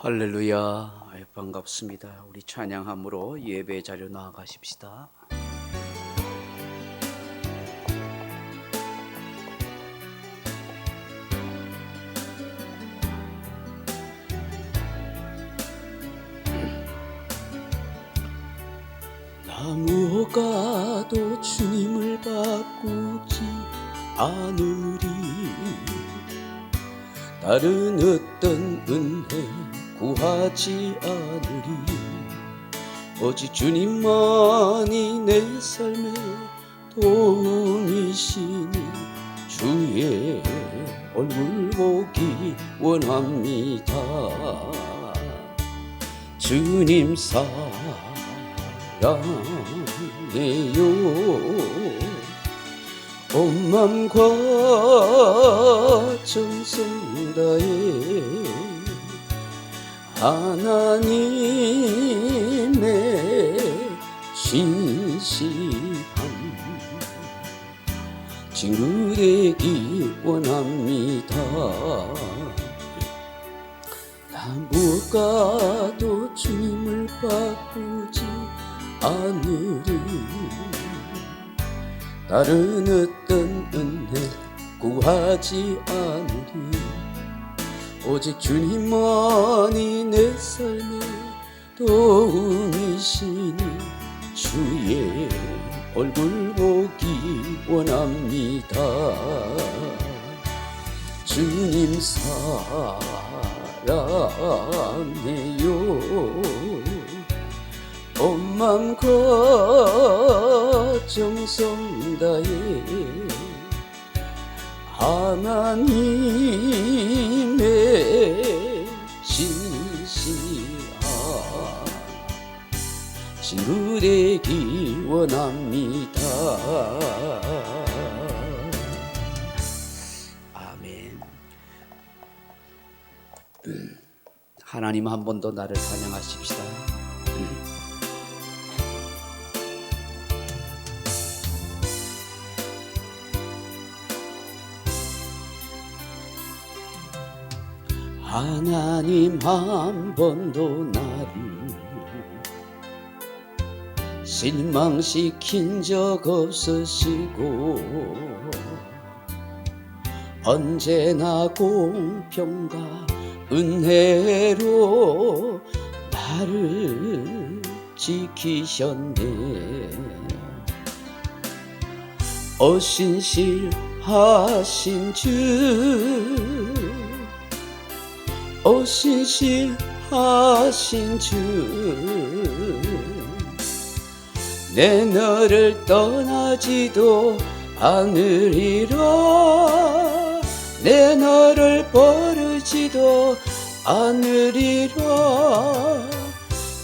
할렐루야. 반갑습니다. 우리 찬양함으로 예배 자료 나아가십시다. 나 무엇과도 주님을 바꾸지 않으리. 다른 어떤 은혜 구하지 않으리. 오직 주님만이 내 삶의 도움이시니 주의 얼굴 보기 원합니다. 주님 사랑해요. 온 맘과 정성 다해 하나님의 신실함 친구 되기 원합니다. 나 무엇과도 주님을 바꾸지 않으리. 다른 어떤 은혜 구하지 않으리. 오직 주님만이 내 삶의 도움이시니 주의 얼굴 보기 원합니다. 주님 사랑해요. 온 맘과 정성 다해 하나님의 신실함 친구 되기 원합니다. 아멘. 하나님 한 번 더 나를 찬양하십시다. 하나님 한 번도 나를 실망시킨 적 없으시고 언제나 공평과 은혜로 나를 지키셨네. 신실하신 주 신실하신 주 내 너를 떠나지도 않으리라. 내 너를 버리지도 않으리라.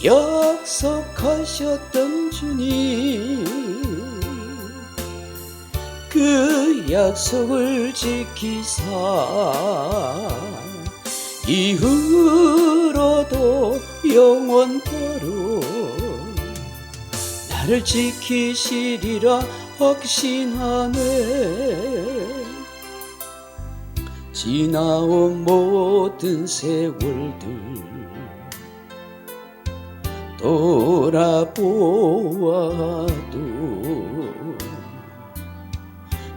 약속하셨던 주님 그 약속을 지키사 이후로도 영원토록 나를 지키시리라 확신하네. 지나온 모든 세월들 돌아보아도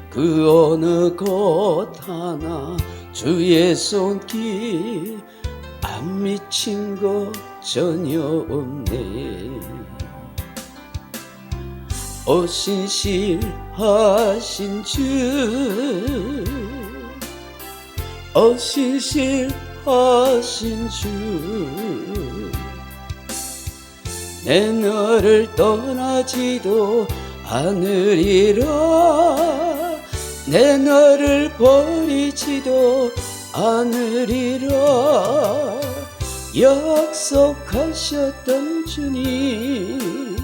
그 어느 것 하나 주의 손길 안 미친 것 전혀 없네. 신실하신 주 신실하신 주 내 너를 떠나지도 않으리라. 내 너를 버리지도 않으리라. 약속하셨던 주님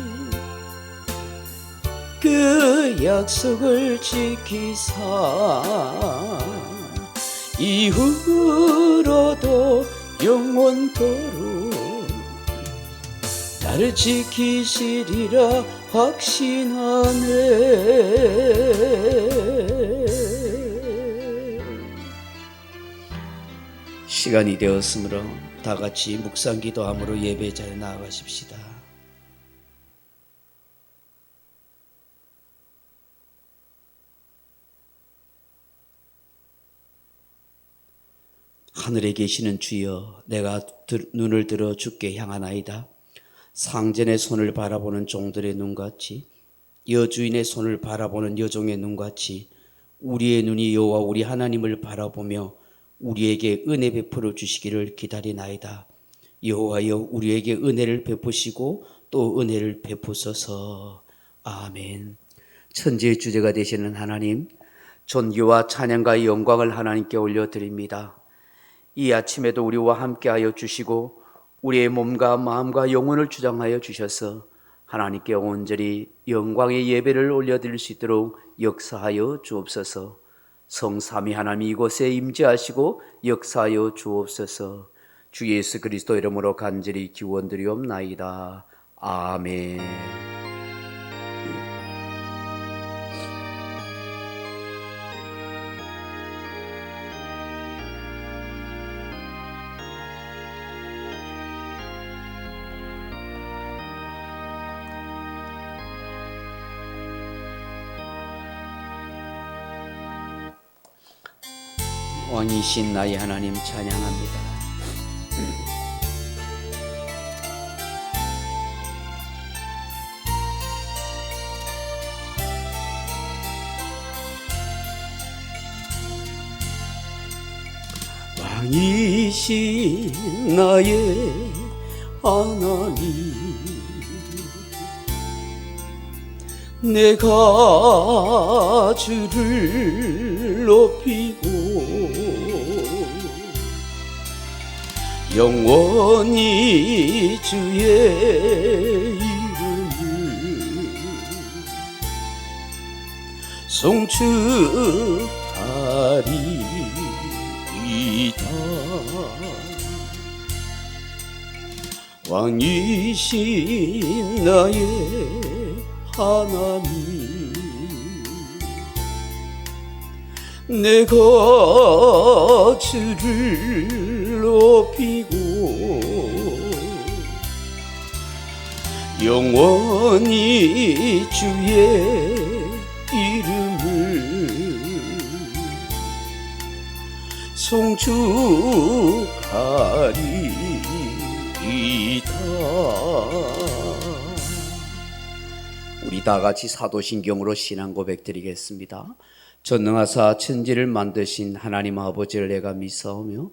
그 약속을 지키사 이후로도 영원토록 나를 지키시리라 확신하네. 시간이 되었으므로 다 같이 묵상 기도함으로 예배 자리에 나아가십시다. 하늘에 계시는 주여, 내가 눈을 들어 주께 향하나이다. 상전의 손을 바라보는 종들의 눈같이, 여주인의 손을 바라보는 여종의 눈같이 우리의 눈이 여호와 우리 하나님을 바라보며 우리에게 은혜 베풀어 주시기를 기다리나이다. 여호와여, 우리에게 은혜를 베푸시고 또 은혜를 베푸소서. 아멘. 천지의 주제가 되시는 하나님, 존귀와 찬양과 영광을 하나님께 올려드립니다. 이 아침에도 우리와 함께하여 주시고 우리의 몸과 마음과 영혼을 주장하여 주셔서 하나님께 온전히 영광의 예배를 올려드릴 수 있도록 역사하여 주옵소서. 성삼위 하나님 이곳에 임재하시고 역사하여 주옵소서. 주 예수 그리스도 이름으로 간절히 기원드리옵나이다. 아멘. 왕이신 나의 하나님 찬양합니다. 왕이신 나의 하나님, 내가 주를 높이고 영원히 주의 이름을 송축하리이다. 왕이신 나의 하나님, 내가 주를 높이고 영원히 주의 이름을 송축하리이다. 우리 다 같이 사도신경으로 신앙 고백 드리겠습니다. 전능하사 천지를 만드신 하나님 아버지를 내가 믿사오며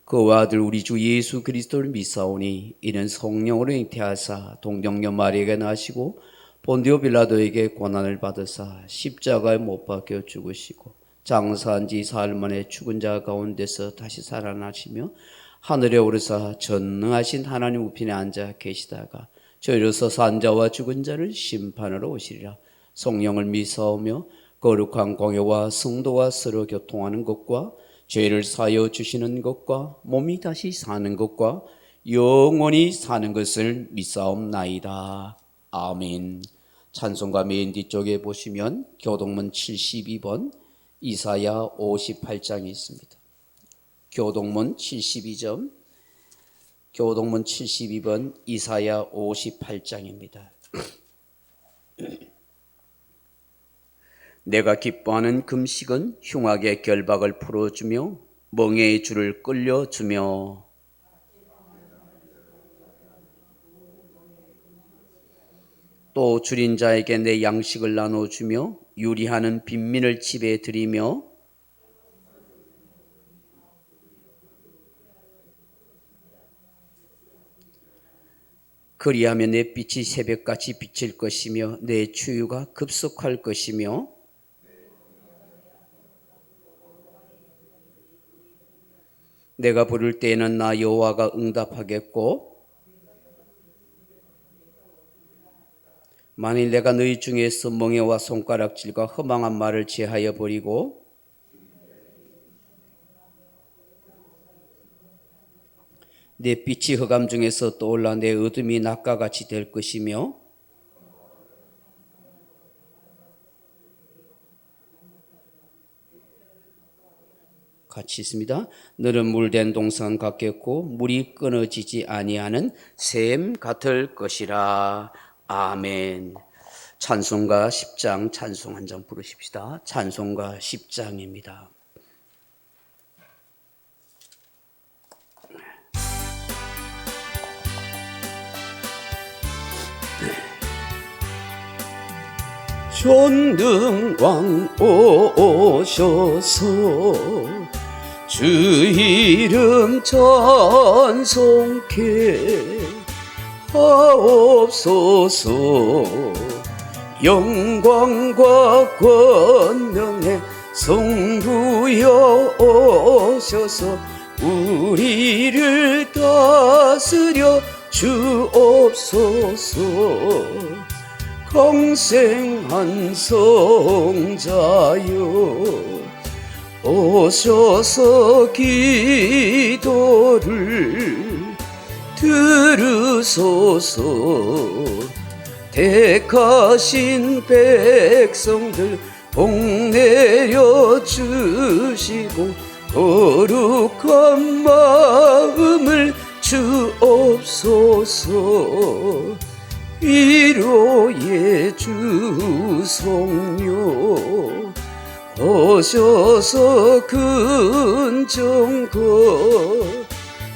그와 아들 우리 주 예수 그리스도를 믿사오니 이는 성령으로 잉태하사 동정녀 마리아에게 나시고 본디오 빌라도에게 고난을 받으사 십자가에 못 박혀 죽으시고 장사한 지 사흘 만에 죽은 자 가운데서 다시 살아나시며 하늘에 오르사 전능하신 하나님 우편에 앉아 계시다가 저리로서 산 자와 죽은 자를 심판하러 오시리라. 성령을 믿사오며 거룩한 공회와 성도와 서로 교통하는 것과 죄를 사하여 주시는 것과 몸이 다시 사는 것과 영원히 사는 것을 믿사옵나이다. 아멘. 찬송가 맨 뒤쪽에 보시면 교동문 72번 이사야 58장이 있습니다. 교동문 72점, 교동문 72번 이사야 58장입니다. 내가 기뻐하는 금식은 흉악의 결박을 풀어주며 멍에의 줄을 끌려주며 또 줄인 자에게 내 양식을 나눠주며 유리하는 빈민을 집에 들이며 그리하면 내 빛이 새벽같이 비칠 것이며 내 추유가 급속할 것이며 내가 부를 때에는 나 여호와가 응답하겠고 만일 내가 너희 중에서 멍에와 손가락질과 허망한 말을 제하여 버리고 내 빛이 흑암 중에서 떠올라 내 어둠이 낮과 같이 될 것이며 같이 있습니다. 너는 물된 동산 같겠고 물이 끊어지지 아니하는 샘 같을 것이라. 아멘. 찬송가 10장 찬송 한 장 부르십시다. 찬송가 10장입니다. 전능왕 오셔서 주 이름 찬송케 하옵소서. 영광과 권능의 성부여 오셔서 우리를 다스려 주옵소서. 강생한 성자여 오셔서 기도를 들으소서. 택하신 백성들 복 내려 주시고 거룩한 마음을 주옵소서. 위로의 주 성령 오셔서 근정거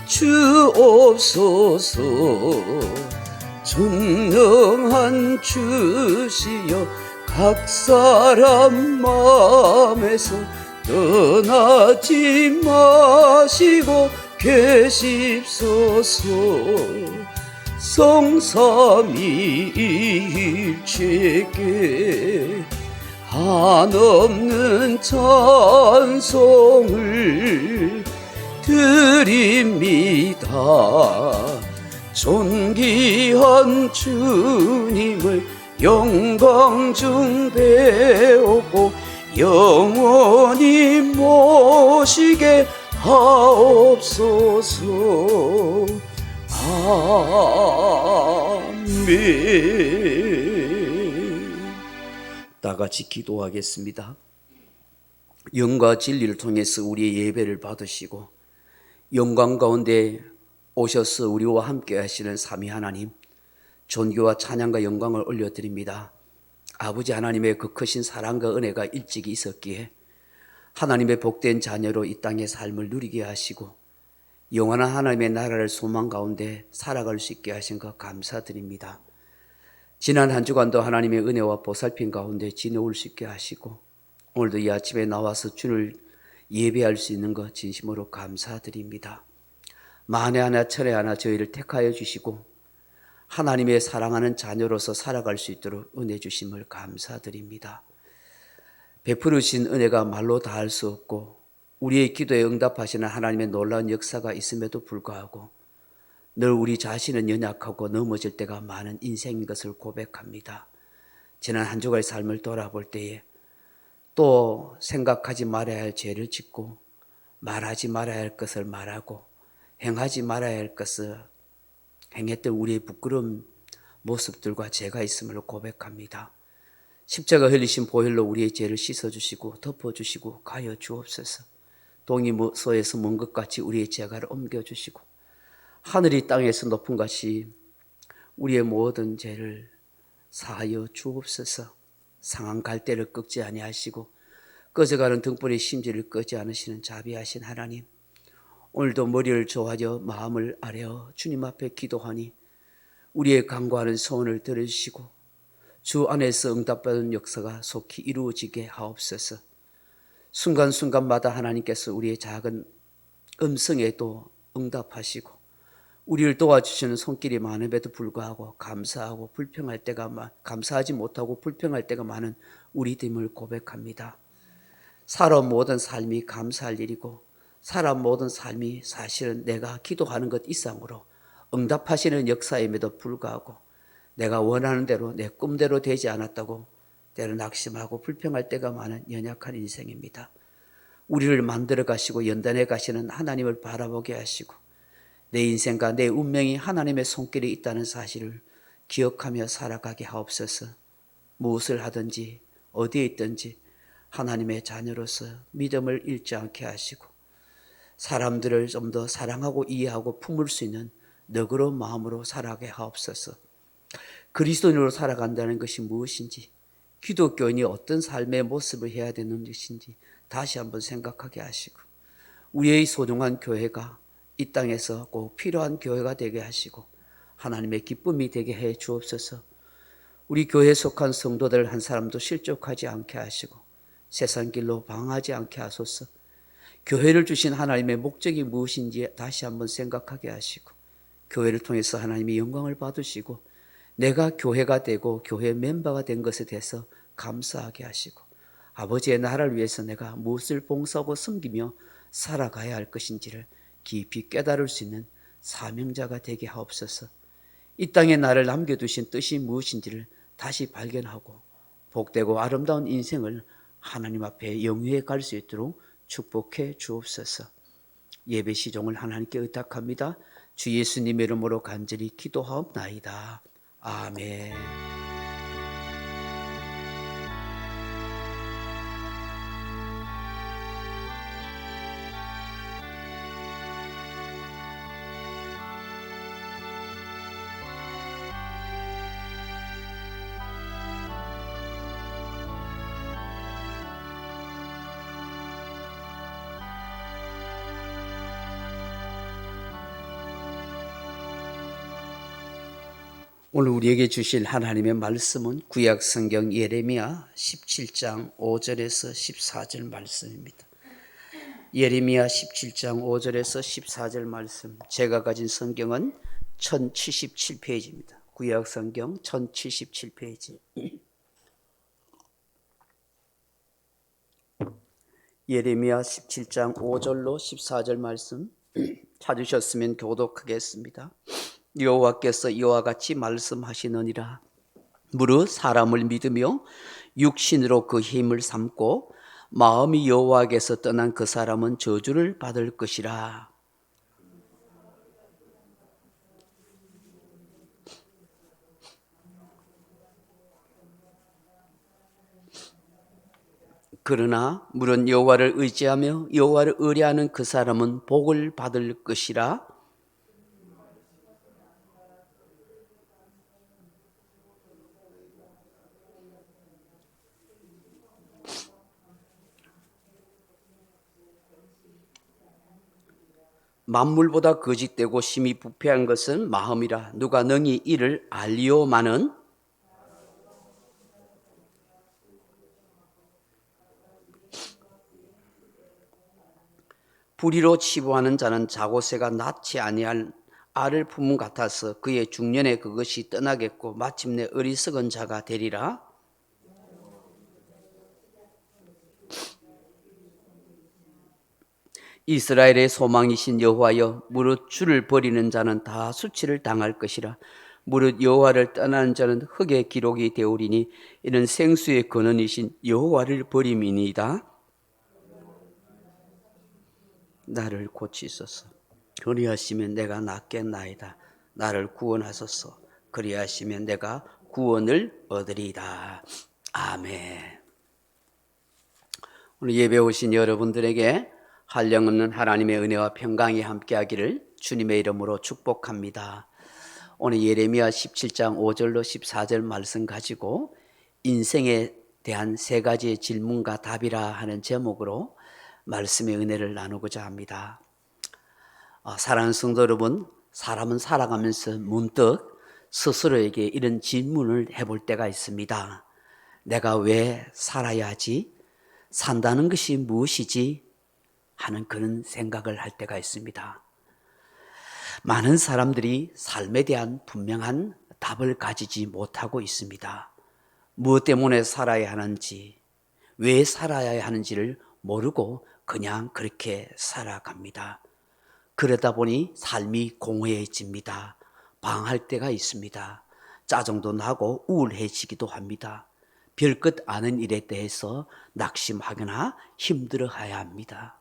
주옵소서. 전능한 주시여 각 사람 마음에서 떠나지 마시고 계십소서. 성삼위일체께 한없는 찬송을 드립니다. 존귀한 주님을 영광 중 배우고 영원히 모시게 하옵소서. 아멘. 다 같이 기도하겠습니다. 영과 진리를 통해서 우리의 예배를 받으시고 영광 가운데 오셔서 우리와 함께 하시는 삼위 하나님, 존귀와 찬양과 영광을 올려드립니다. 아버지 하나님의 그 크신 사랑과 은혜가 일찍이 있었기에 하나님의 복된 자녀로 이 땅의 삶을 누리게 하시고 영원한 하나님의 나라를 소망 가운데 살아갈 수 있게 하신 것 감사드립니다. 지난 한 주간도 하나님의 은혜와 보살핌 가운데 지내올 수 있게 하시고 오늘도 이 아침에 나와서 주를 예배할 수 있는 것 진심으로 감사드립니다. 만에 하나 천에 하나 저희를 택하여 주시고 하나님의 사랑하는 자녀로서 살아갈 수 있도록 은혜 주심을 감사드립니다. 베풀으신 은혜가 말로 다할 수 없고 우리의 기도에 응답하시는 하나님의 놀라운 역사가 있음에도 불구하고 늘 우리 자신은 연약하고 넘어질 때가 많은 인생인 것을 고백합니다. 지난 한 주간의 삶을 돌아볼 때에 또 생각하지 말아야 할 죄를 짓고 말하지 말아야 할 것을 말하고 행하지 말아야 할 것을 행했던 우리의 부끄러운 모습들과 죄가 있음을 고백합니다. 십자가 흘리신 보혈로 우리의 죄를 씻어주시고 덮어주시고 가여 주옵소서. 동이소에서 먼 것 같이 우리의 죄가를 옮겨주시고 하늘이 땅에서 높은 것이 우리의 모든 죄를 사하여 주옵소서. 상한 갈대를 꺾지 아니하시고 꺼져가는 등불의 심지를 끄지 않으시는 자비하신 하나님, 오늘도 머리를 조아려 마음을 아뢰어 주님 앞에 기도하니 우리의 간구하는 소원을 들어주시고 주 안에서 응답받은 역사가 속히 이루어지게 하옵소서. 순간순간마다 하나님께서 우리의 작은 음성에도 응답하시고 우리를 도와주시는 손길이 많음에도 불구하고 감사하고 불평할 때가 감사하지 못하고 불평할 때가 많은 우리됨을 고백합니다. 살아온 모든 삶이 감사할 일이고 살아온 모든 삶이 사실은 내가 기도하는 것 이상으로 응답하시는 역사임에도 불구하고 내가 원하는 대로 내 꿈대로 되지 않았다고 때로 낙심하고 불평할 때가 많은 연약한 인생입니다. 우리를 만들어 가시고 연단해 가시는 하나님을 바라보게 하시고 내 인생과 내 운명이 하나님의 손길에 있다는 사실을 기억하며 살아가게 하옵소서. 무엇을 하든지 어디에 있든지 하나님의 자녀로서 믿음을 잃지 않게 하시고 사람들을 좀 더 사랑하고 이해하고 품을 수 있는 너그러운 마음으로 살아가게 하옵소서. 그리스도인으로 살아간다는 것이 무엇인지, 기독교인이 어떤 삶의 모습을 해야 되는 것인지 다시 한번 생각하게 하시고, 우리의 소중한 교회가 이 땅에서 꼭 필요한 교회가 되게 하시고 하나님의 기쁨이 되게 해 주옵소서. 우리 교회에 속한 성도들 한 사람도 실족하지 않게 하시고 세상 길로 방황하지 않게 하소서. 교회를 주신 하나님의 목적이 무엇인지 다시 한번 생각하게 하시고, 교회를 통해서 하나님의 영광을 받으시고 내가 교회가 되고 교회 멤버가 된 것에 대해서 감사하게 하시고, 아버지의 나라를 위해서 내가 무엇을 봉사하고 섬기며 살아가야 할 것인지를 깊이 깨달을 수 있는 사명자가 되게 하옵소서. 이 땅에 나를 남겨두신 뜻이 무엇인지를 다시 발견하고 복되고 아름다운 인생을 하나님 앞에 영위해 갈 수 있도록 축복해 주옵소서. 예배 시종을 하나님께 의탁합니다. 주 예수님의 이름으로 간절히 기도하옵나이다. 아멘. 오늘 우리에게 주실 하나님의 말씀은 구약 성경 예레미야 17장 5절에서 14절 말씀입니다. 예레미야 17장 5절에서 14절 말씀, 제가 가진 성경은 1077페이지입니다. 구약 성경 1077페이지. 예레미야 17장 5절로 14절 말씀 찾으셨으면 교독하겠습니다. 여호와께서 이와 같이 말씀하시느니라. 무릇 사람을 믿으며 육신으로 그 힘을 삼고 마음이 여호와께서 떠난 그 사람은 저주를 받을 것이라. 그러나 물은 여호와를 의지하며 여호와를 의뢰하는 그 사람은 복을 받을 것이라. 만물보다 거짓되고 심히 부패한 것은 마음이라. 누가 능히 이를 알리오마는 불의로 치부하는 자는 자고새가 낳지 아니할 알을 품은 같아서 그의 중년에 그것이 떠나겠고 마침내 어리석은 자가 되리라. 이스라엘의 소망이신 여호와여, 무릇 주를 버리는 자는 다 수치를 당할 것이라. 무릇 여호와를 떠나는 자는 흙의 기록이 되오리니 이는 생수의 근원이신 여호와를 버림이니이다. 나를 고치소서. 그리하시면 내가 낫겠나이다. 나를 구원하소서. 그리하시면 내가 구원을 얻으리이다. 아멘. 오늘 예배 오신 여러분들에게 한량없는 하나님의 은혜와 평강이 함께하기를 주님의 이름으로 축복합니다. 오늘 예레미야 17장 5절로 14절 말씀 가지고 인생에 대한 세 가지의 질문과 답이라 하는 제목으로 말씀의 은혜를 나누고자 합니다. 사랑하는 성도 여러분, 사람은 살아가면서 문득 스스로에게 이런 질문을 해볼 때가 있습니다. 내가 왜 살아야 하지? 산다는 것이 무엇이지? 하는 그런 생각을 할 때가 있습니다. 많은 사람들이 삶에 대한 분명한 답을 가지지 못하고 있습니다. 무엇 때문에 살아야 하는지, 왜 살아야 하는지를 모르고 그냥 그렇게 살아갑니다. 그러다 보니 삶이 공허해집니다. 방황할 때가 있습니다. 짜증도 나고 우울해지기도 합니다. 별것 아는 일에 대해서 낙심하거나 힘들어해야 합니다.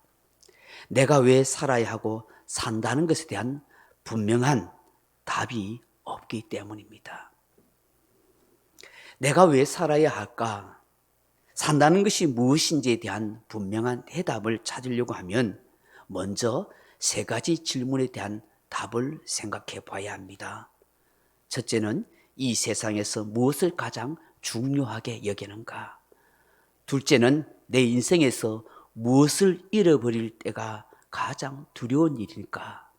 내가 왜 살아야 하고 산다는 것에 대한 분명한 답이 없기 때문입니다. 내가 왜 살아야 할까? 산다는 것이 무엇인지에 대한 분명한 해답을 찾으려고 하면 먼저 세 가지 질문에 대한 답을 생각해 봐야 합니다. 첫째는 이 세상에서 무엇을 가장 중요하게 여기는가? 둘째는 내 인생에서 무엇을 잃어버릴 때가 가장 두려운 일일까?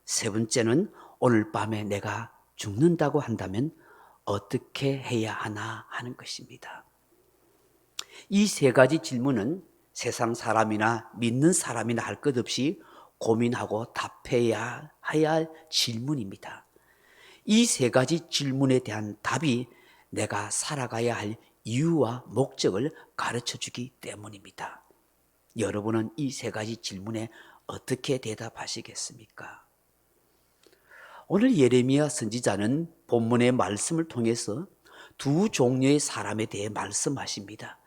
세 번째는 오늘 밤에 내가 죽는다고 한다면 어떻게 해야 하나 하는 것입니다. 이 세 가지 질문은 세상 사람이나 믿는 사람이나 할 것 없이 고민하고 답해야 할 질문입니다. 이 세 가지 질문에 대한 답이 내가 살아가야 할 이유와 목적을 가르쳐 주기 때문입니다. 여러분은 이 세 가지 질문에 어떻게 대답하시겠습니까? 오늘 예레미야 선지자는 본문의 말씀을 통해서 두 종류의 사람에 대해 말씀하십니다.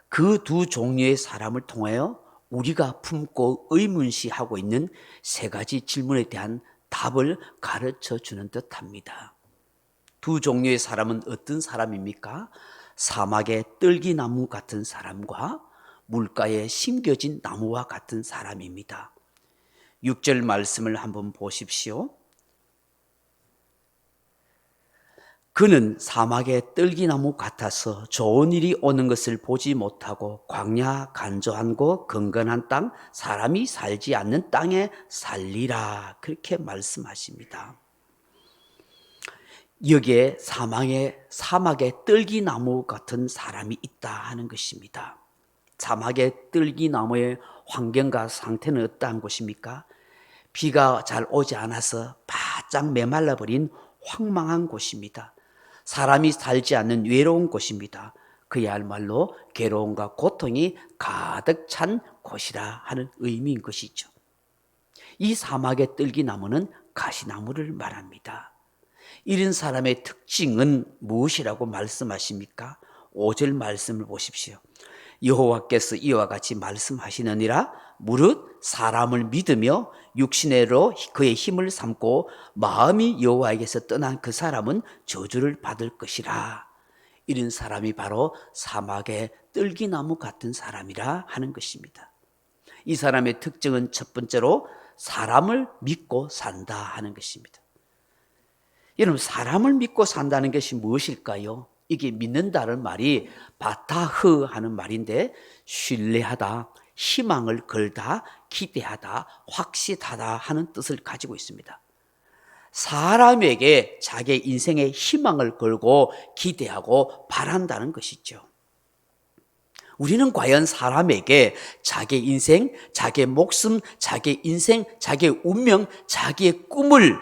그 두 종류의 사람을 통하여 우리가 품고 의문시하고 있는 세 가지 질문에 대한 답을 가르쳐 주는 듯합니다. 두 종류의 사람은 어떤 사람입니까? 사막의 떨기나무 같은 사람과 물가에 심겨진 나무와 같은 사람입니다. 6절 말씀을 한번 보십시오. 그는 사막의 떨기나무 같아서 좋은 일이 오는 것을 보지 못하고 광야 간조한 곳 건건한 땅 사람이 살지 않는 땅에 살리라 그렇게 말씀하십니다. 여기에 사막의 떨기나무 같은 사람이 있다 하는 것입니다. 사막의 떨기나무의 환경과 상태는 어떠한 곳입니까? 비가 잘 오지 않아서 바짝 메말라버린 황망한 곳입니다. 사람이 살지 않는 외로운 곳입니다. 그야말로 괴로움과 고통이 가득 찬 곳이라 하는 의미인 것이죠. 이 사막의 떨기나무는 가시나무를 말합니다. 이런 사람의 특징은 무엇이라고 말씀하십니까? 5절 말씀을 보십시오. 여호와께서 이와 같이 말씀하시느니라 무릇 사람을 믿으며 육신으로 그의 힘을 삼고 마음이 여호와에게서 떠난 그 사람은 저주를 받을 것이라. 이런 사람이 바로 사막의 떨기나무 같은 사람이라 하는 것입니다. 이 사람의 특징은 첫 번째로 사람을 믿고 산다 하는 것입니다. 여러분, 사람을 믿고 산다는 것이 무엇일까요? 이게 믿는다는 말이 바타흐 하는 말인데 신뢰하다, 희망을 걸다, 기대하다, 확신하다 하는 뜻을 가지고 있습니다. 사람에게 자기 인생의 희망을 걸고 기대하고 바란다는 것이죠. 우리는 과연 사람에게 자기 인생, 자기 목숨, 자기 인생, 자기 운명, 자기의 꿈을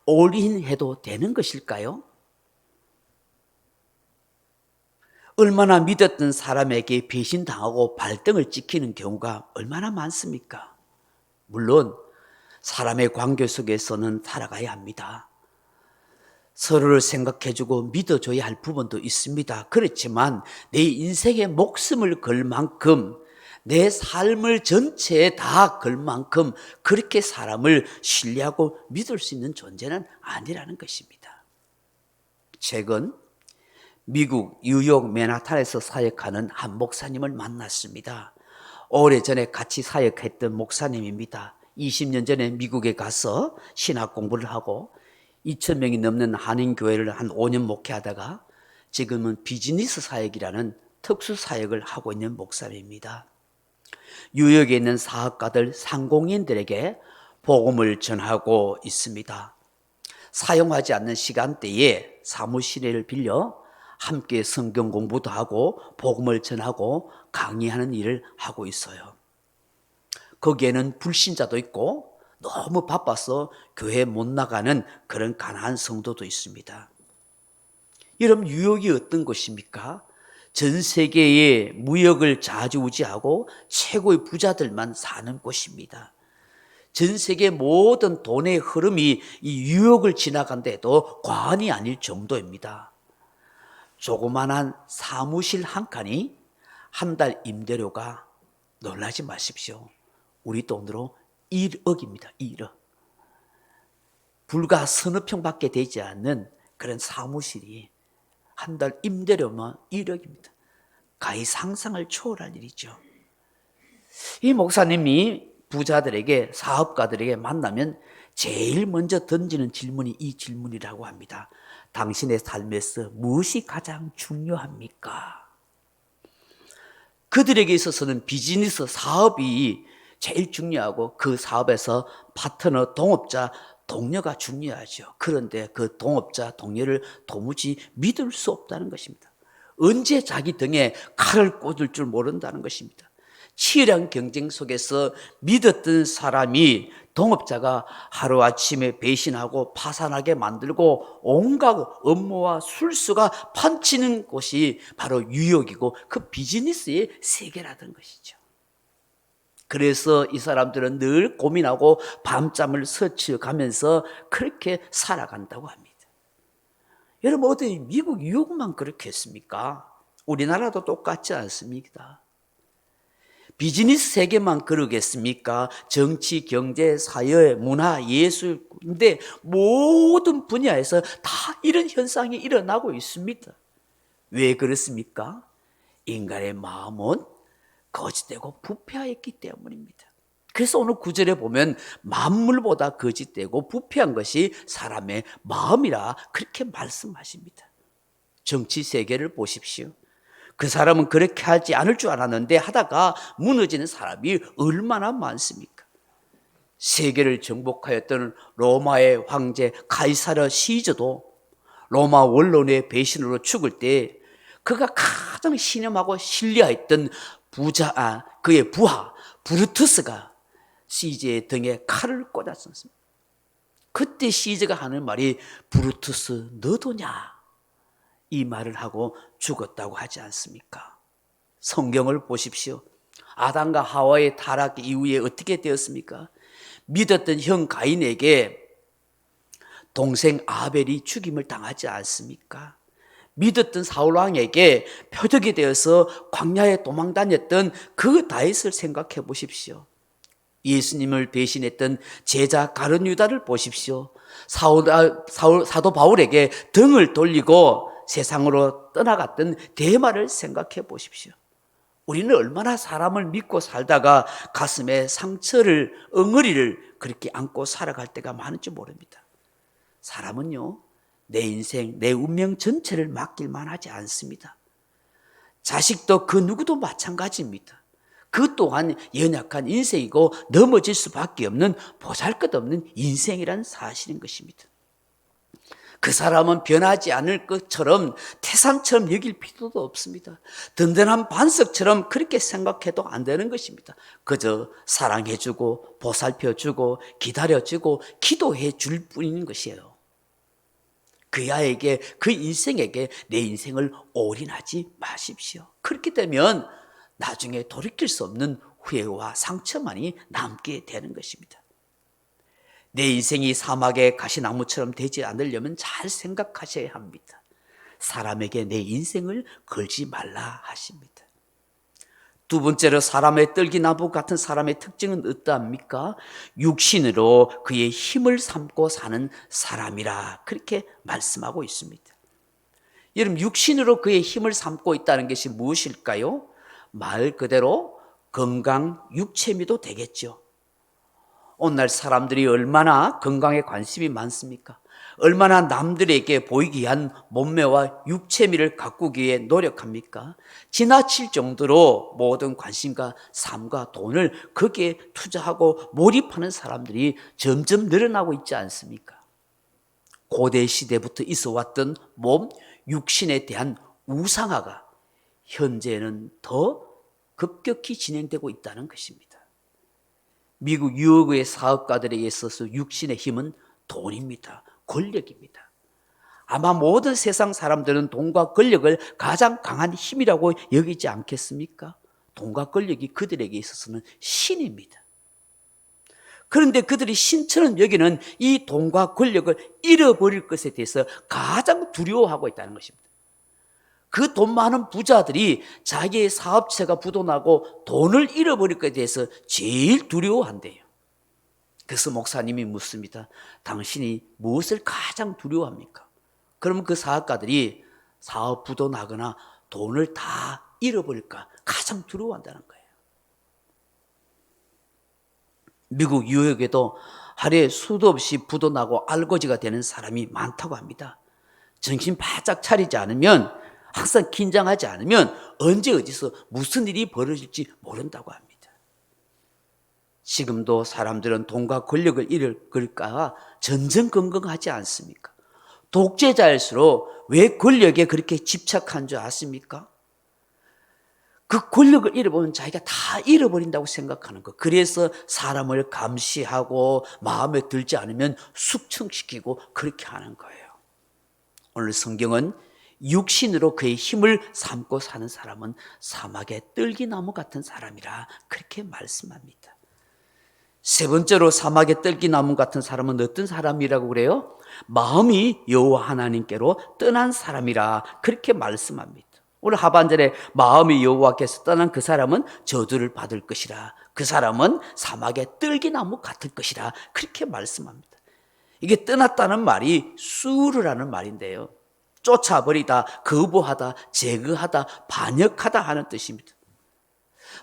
올인해도 되는 것일까요? 얼마나 믿었던 사람에게 배신당하고 발등을 찍히는 경우가 얼마나 많습니까? 물론 사람의 관계 속에서는 살아가야 합니다. 서로를 생각해주고 믿어줘야 할 부분도 있습니다. 그렇지만 내 인생의 목숨을 걸 만큼 내 삶을 전체에 다 걸 만큼 그렇게 사람을 신뢰하고 믿을 수 있는 존재는 아니라는 것입니다. 최근 미국 뉴욕 맨하탄에서 사역하는 한 목사님을 만났습니다. 오래전에 같이 사역했던 목사님입니다. 20년 전에 미국에 가서 신학 공부를 하고 2,000명이 넘는 한인교회를 한 5년 목회하다가 지금은 비즈니스 사역이라는 특수 사역을 하고 있는 목사님입니다. 뉴욕에 있는 사업가들, 상공인들에게 복음을 전하고 있습니다. 사용하지 않는 시간대에 사무실을 빌려 함께 성경 공부도 하고 복음을 전하고 강의하는 일을 하고 있어요. 거기에는 불신자도 있고 너무 바빠서 교회 못 나가는 그런 가난한 성도도 있습니다. 여러분, 뉴욕이 어떤 곳입니까? 전 세계의 무역을 좌지우지하고 최고의 부자들만 사는 곳입니다. 전 세계 모든 돈의 흐름이 이 뉴욕을 지나간데도 과언이 아닐 정도입니다. 조그만한 사무실 한 칸이 한 달 임대료가 놀라지 마십시오. 우리 돈으로 1억입니다. 1억. 불과 서너 평밖에 되지 않는 그런 사무실이 한 달 임대료만 1억입니다. 가히 상상을 초월할 일이죠. 이 목사님이 부자들에게, 사업가들에게 만나면 제일 먼저 던지는 질문이 이 질문이라고 합니다. 당신의 삶에서 무엇이 가장 중요합니까? 그들에게 있어서는 비즈니스, 사업이 제일 중요하고 그 사업에서 파트너, 동업자, 동료가 중요하죠. 그런데 그 동업자, 동료를 도무지 믿을 수 없다는 것입니다. 언제 자기 등에 칼을 꽂을 줄 모른다는 것입니다. 치열한 경쟁 속에서 믿었던 사람이, 동업자가 하루아침에 배신하고 파산하게 만들고 온갖 업무와 술수가 판치는 곳이 바로 뉴욕이고 그 비즈니스의 세계라던 것이죠. 그래서 이 사람들은 늘 고민하고 밤잠을 설치가면서 그렇게 살아간다고 합니다. 여러분, 어디 미국 뉴욕만 그렇게 했습니까? 우리나라도 똑같지 않습니까? 비즈니스 세계만 그러겠습니까? 정치, 경제, 사회, 문화, 예술, 근데 모든 분야에서 다 이런 현상이 일어나고 있습니다. 왜 그렇습니까? 인간의 마음은 거짓되고 부패하였기 때문입니다. 그래서 오늘 9절에 보면 만물보다 거짓되고 부패한 것이 사람의 마음이라 그렇게 말씀하십니다. 정치 세계를 보십시오. 그 사람은 그렇게 하지 않을 줄 알았는데 하다가 무너지는 사람이 얼마나 많습니까? 세계를 정복하였던 로마의 황제 카이사르 시저도 로마 원론의 배신으로 죽을 때 그가 가장 신념하고 신뢰했던 그의 부하 브루투스가 시저의 등에 칼을 꽂았습니다. 그때 시저가 하는 말이 브루투스 너도냐? 이 말을 하고 죽었다고 하지 않습니까? 성경을 보십시오. 아담과 하와의 타락 이후에 어떻게 되었습니까? 믿었던 형 가인에게 동생 아벨이 죽임을 당하지 않습니까? 믿었던 사울왕에게 표적이 되어서 광야에 도망다녔던 그 다윗을 생각해 보십시오. 예수님을 배신했던 제자 가룟 유다를 보십시오. 사도 바울에게 등을 돌리고 세상으로 떠나갔던 데마를 생각해 보십시오. 우리는 얼마나 사람을 믿고 살다가 가슴에 상처를, 엉어리를 그렇게 안고 살아갈 때가 많은지 모릅니다. 사람은요, 내 인생, 내 운명 전체를 맡길만 하지 않습니다. 자식도 그 누구도 마찬가지입니다. 그 또한 연약한 인생이고 넘어질 수밖에 없는 보잘것없는 인생이란 사실인 것입니다. 그 사람은 변하지 않을 것처럼 태산처럼 여길 필요도 없습니다. 든든한 반석처럼 그렇게 생각해도 안 되는 것입니다. 그저 사랑해주고 보살펴주고 기다려주고 기도해 줄 뿐인 것이에요. 그 아이에게, 그 인생에게 내 인생을 올인하지 마십시오. 그렇게 되면 나중에 돌이킬 수 없는 후회와 상처만이 남게 되는 것입니다. 내 인생이 사막의 가시나무처럼 되지 않으려면 잘 생각하셔야 합니다. 사람에게 내 인생을 걸지 말라 하십니다. 두 번째로 사람의 떨기나무 같은 사람의 특징은 어떠합니까? 육신으로 그의 힘을 삼고 사는 사람이라 그렇게 말씀하고 있습니다. 여러분, 육신으로 그의 힘을 삼고 있다는 것이 무엇일까요? 말 그대로 건강 육체미도 되겠죠. 오늘날 사람들이 얼마나 건강에 관심이 많습니까? 얼마나 남들에게 보이기 위한 몸매와 육체미를 가꾸기 위해 노력합니까? 지나칠 정도로 모든 관심과 삶과 돈을 거기에 투자하고 몰입하는 사람들이 점점 늘어나고 있지 않습니까? 고대 시대부터 있어 왔던 몸, 육신에 대한 우상화가 현재는 더 급격히 진행되고 있다는 것입니다. 미국 뉴욕의 사업가들에게 있어서 육신의 힘은 돈입니다. 권력입니다. 아마 모든 세상 사람들은 돈과 권력을 가장 강한 힘이라고 여기지 않겠습니까? 돈과 권력이 그들에게 있어서는 신입니다. 그런데 그들이 신처럼 여기는 이 돈과 권력을 잃어버릴 것에 대해서 가장 두려워하고 있다는 것입니다. 그 돈 많은 부자들이 자기의 사업체가 부도나고 돈을 잃어버릴 것에 대해서 제일 두려워한대요. 그래서 목사님이 묻습니다. 당신이 무엇을 가장 두려워합니까? 그러면 그 사업가들이 사업 부도나거나 돈을 다 잃어버릴까 가장 두려워한다는 거예요. 미국 뉴욕에도 하루에 수도 없이 부도 나고 알거지가 되는 사람이 많다고 합니다. 정신 바짝 차리지 않으면, 항상 긴장하지 않으면 언제 어디서 무슨 일이 벌어질지 모른다고 합니다. 지금도 사람들은 돈과 권력을 잃을까 전전긍긍하지 않습니까? 독재자일수록 왜 권력에 그렇게 집착한 줄 아십니까? 그 권력을 잃어보면 자기가 다 잃어버린다고 생각하는 거. 그래서 사람을 감시하고 마음에 들지 않으면 숙청시키고 그렇게 하는 거예요. 오늘 성경은 육신으로 그의 힘을 삼고 사는 사람은 사막의 뜰기나무 같은 사람이라 그렇게 말씀합니다. 세 번째로 사막의 뜰기나무 같은 사람은 어떤 사람이라고 그래요? 마음이 여호와 하나님께로 떠난 사람이라 그렇게 말씀합니다. 오늘 하반절에 마음이 여호와께서 떠난 그 사람은 저주를 받을 것이라, 그 사람은 사막의 뜰기나무 같을 것이라 그렇게 말씀합니다. 이게 떠났다는 말이 수르라는 말인데요, 쫓아버리다, 거부하다, 제거하다, 반역하다 하는 뜻입니다.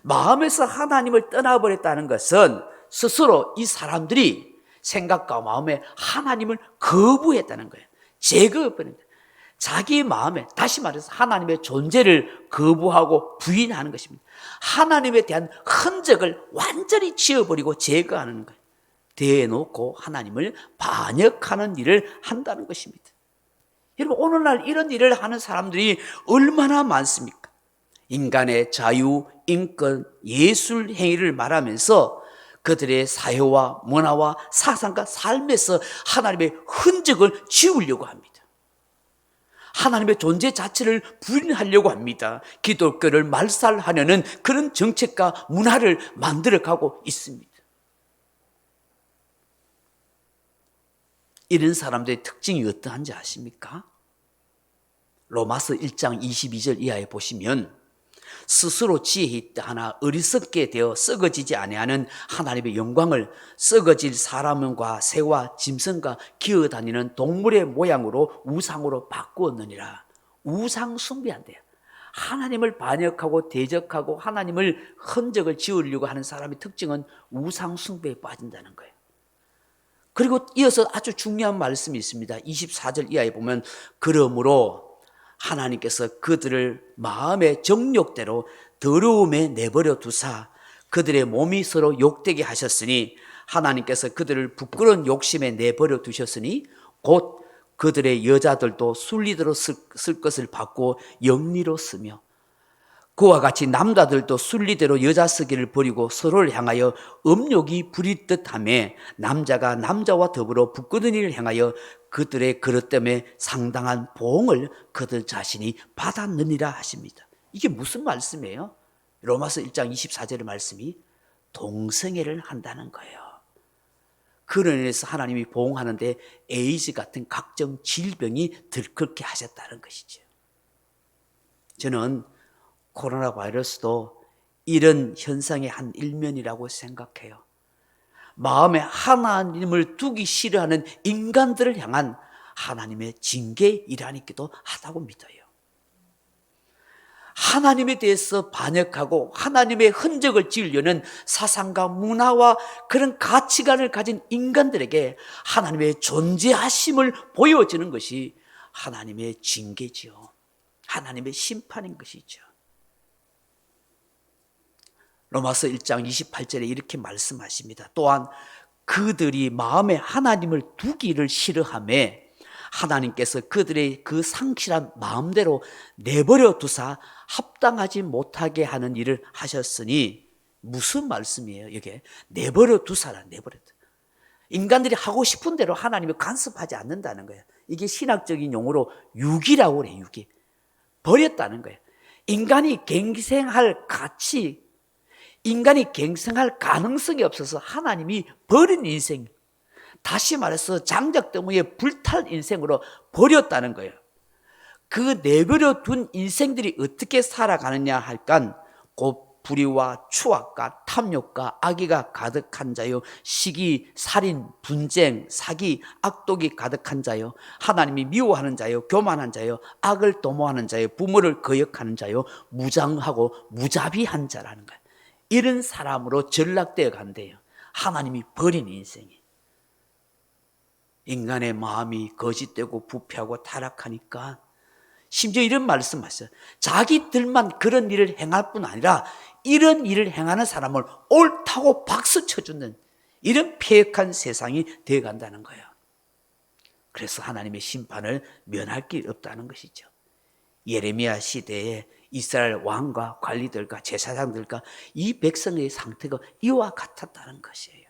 마음에서 하나님을 떠나버렸다는 것은 스스로 이 사람들이 생각과 마음에 하나님을 거부했다는 거예요. 제거해버린 거예요. 자기 마음에, 다시 말해서 하나님의 존재를 거부하고 부인하는 것입니다. 하나님에 대한 흔적을 완전히 지워버리고 제거하는 거예요. 대놓고 하나님을 반역하는 일을 한다는 것입니다. 여러분, 오늘날 이런 일을 하는 사람들이 얼마나 많습니까? 인간의 자유, 인권, 예술 행위를 말하면서 그들의 사회와 문화와 사상과 삶에서 하나님의 흔적을 지우려고 합니다. 하나님의 존재 자체를 부인하려고 합니다. 기독교를 말살하려는 그런 정책과 문화를 만들어가고 있습니다. 이런 사람들의 특징이 어떠한지 아십니까? 로마서 1장 22절 이하에 보시면 스스로 지혜 있다 하나 어리석게 되어 썩어지지 아니하는 하나님의 영광을 썩어질 사람과 새와 짐승과 기어다니는 동물의 모양으로 우상으로 바꾸었느니라. 우상 숭배한대요. 하나님을 반역하고 대적하고 하나님을 흔적을 지우려고 하는 사람의 특징은 우상 숭배에 빠진다는 거예요. 그리고 이어서 아주 중요한 말씀이 있습니다. 24절 이하에 보면 그러므로 하나님께서 그들을 마음의 정욕대로 더러움에 내버려 두사 그들의 몸이 서로 욕되게 하셨으니 하나님께서 그들을 부끄러운 욕심에 내버려 두셨으니 곧 그들의 여자들도 순리대로 쓸 것을 받고 영리로 쓰며 그와 같이 남자들도 순리대로 여자 쓰기를 버리고 서로를 향하여 음욕이 부릴 듯하며 남자가 남자와 더불어 부끄러운 일을 행하여 그들의 그릇 때문에 상당한 보응을 그들 자신이 받았느니라 하십니다. 이게 무슨 말씀이에요? 로마서 1장 24절의 말씀이 동성애를 한다는 거예요. 그런 의해서 하나님이 보응하는데 에이즈 같은 각종 질병이 들끓게 하셨다는 것이죠. 저는 코로나 바이러스도 이런 현상의 한 일면이라고 생각해요. 마음에 하나님을 두기 싫어하는 인간들을 향한 하나님의 징계이라니기도 하다고 믿어요. 하나님에 대해서 반역하고 하나님의 흔적을 지으려는 사상과 문화와 그런 가치관을 가진 인간들에게 하나님의 존재하심을 보여주는 것이 하나님의 징계지요. 하나님의 심판인 것이죠. 로마서 1장 28절에 이렇게 말씀하십니다. 또한 그들이 마음에 하나님을 두기를 싫어하며 하나님께서 그들의 그 상실한 마음대로 내버려 두사 합당하지 못하게 하는 일을 하셨으니 무슨 말씀이에요? 이게 내버려 두사라. 내버려 두. 인간들이 하고 싶은 대로 하나님을 간섭하지 않는다는 거예요. 이게 신학적인 용어로 유기라고 그래요. 유기. 버렸다는 거예요. 인간이 갱생할 가치, 인간이 갱생할 가능성이 없어서 하나님이 버린 인생, 다시 말해서 장작 때문에 불탈 인생으로 버렸다는 거예요. 그 내버려 둔 인생들이 어떻게 살아가느냐 할까? 곧 불의와 추악과 탐욕과 악의가 가득한 자요, 시기, 살인, 분쟁, 사기, 악독이 가득한 자요, 하나님이 미워하는 자요, 교만한 자요, 악을 도모하는 자요, 부모를 거역하는 자요, 무장하고 무자비한 자라는 거예요. 이런 사람으로 전락되어 간대요. 하나님이 버린 인생이. 인간의 마음이 거짓되고 부패하고 타락하니까 심지어 이런 말씀하셨어요. 자기들만 그런 일을 행할 뿐 아니라 이런 일을 행하는 사람을 옳다고 박수 쳐주는 이런 폐역한 세상이 되어간다는 거예요. 그래서 하나님의 심판을 면할 길 없다는 것이죠. 예레미야 시대에 이스라엘 왕과 관리들과 제사장들과 이 백성의 상태가 이와 같았다는 것이에요.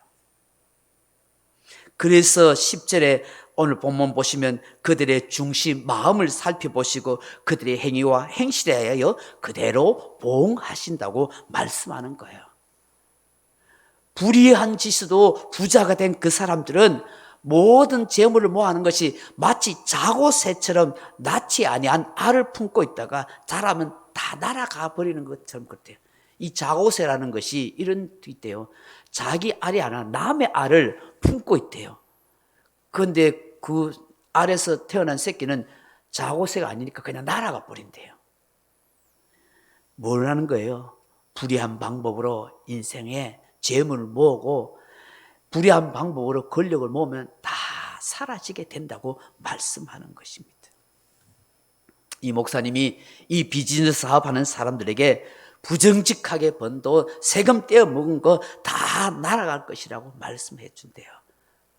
그래서 10절에 오늘 본문 보시면 그들의 중심 마음을 살펴보시고 그들의 행위와 행실에 하여 그대로 보응하신다고 말씀하는 거예요. 불의한 짓으로 부자가 된 그 사람들은 모든 재물을 모아하는 것이 마치 자고새처럼 낳지 아니한 알을 품고 있다가 자라면 다 날아가 버리는 것처럼 그렇대요. 이 자고새라는 것이 이런 게 있대요. 자기 알이 아니라 남의 알을 품고 있대요. 그런데 그 알에서 태어난 새끼는 자고새가 아니니까 그냥 날아가 버린대요. 뭘 하는 거예요? 불의한 방법으로 인생에 재물을 모으고 불의한 방법으로 권력을 모으면 다 사라지게 된다고 말씀하는 것입니다. 이 목사님이 이 비즈니스 사업하는 사람들에게 부정직하게 번 돈, 세금 떼어 먹은 거 다 날아갈 것이라고 말씀해 준대요.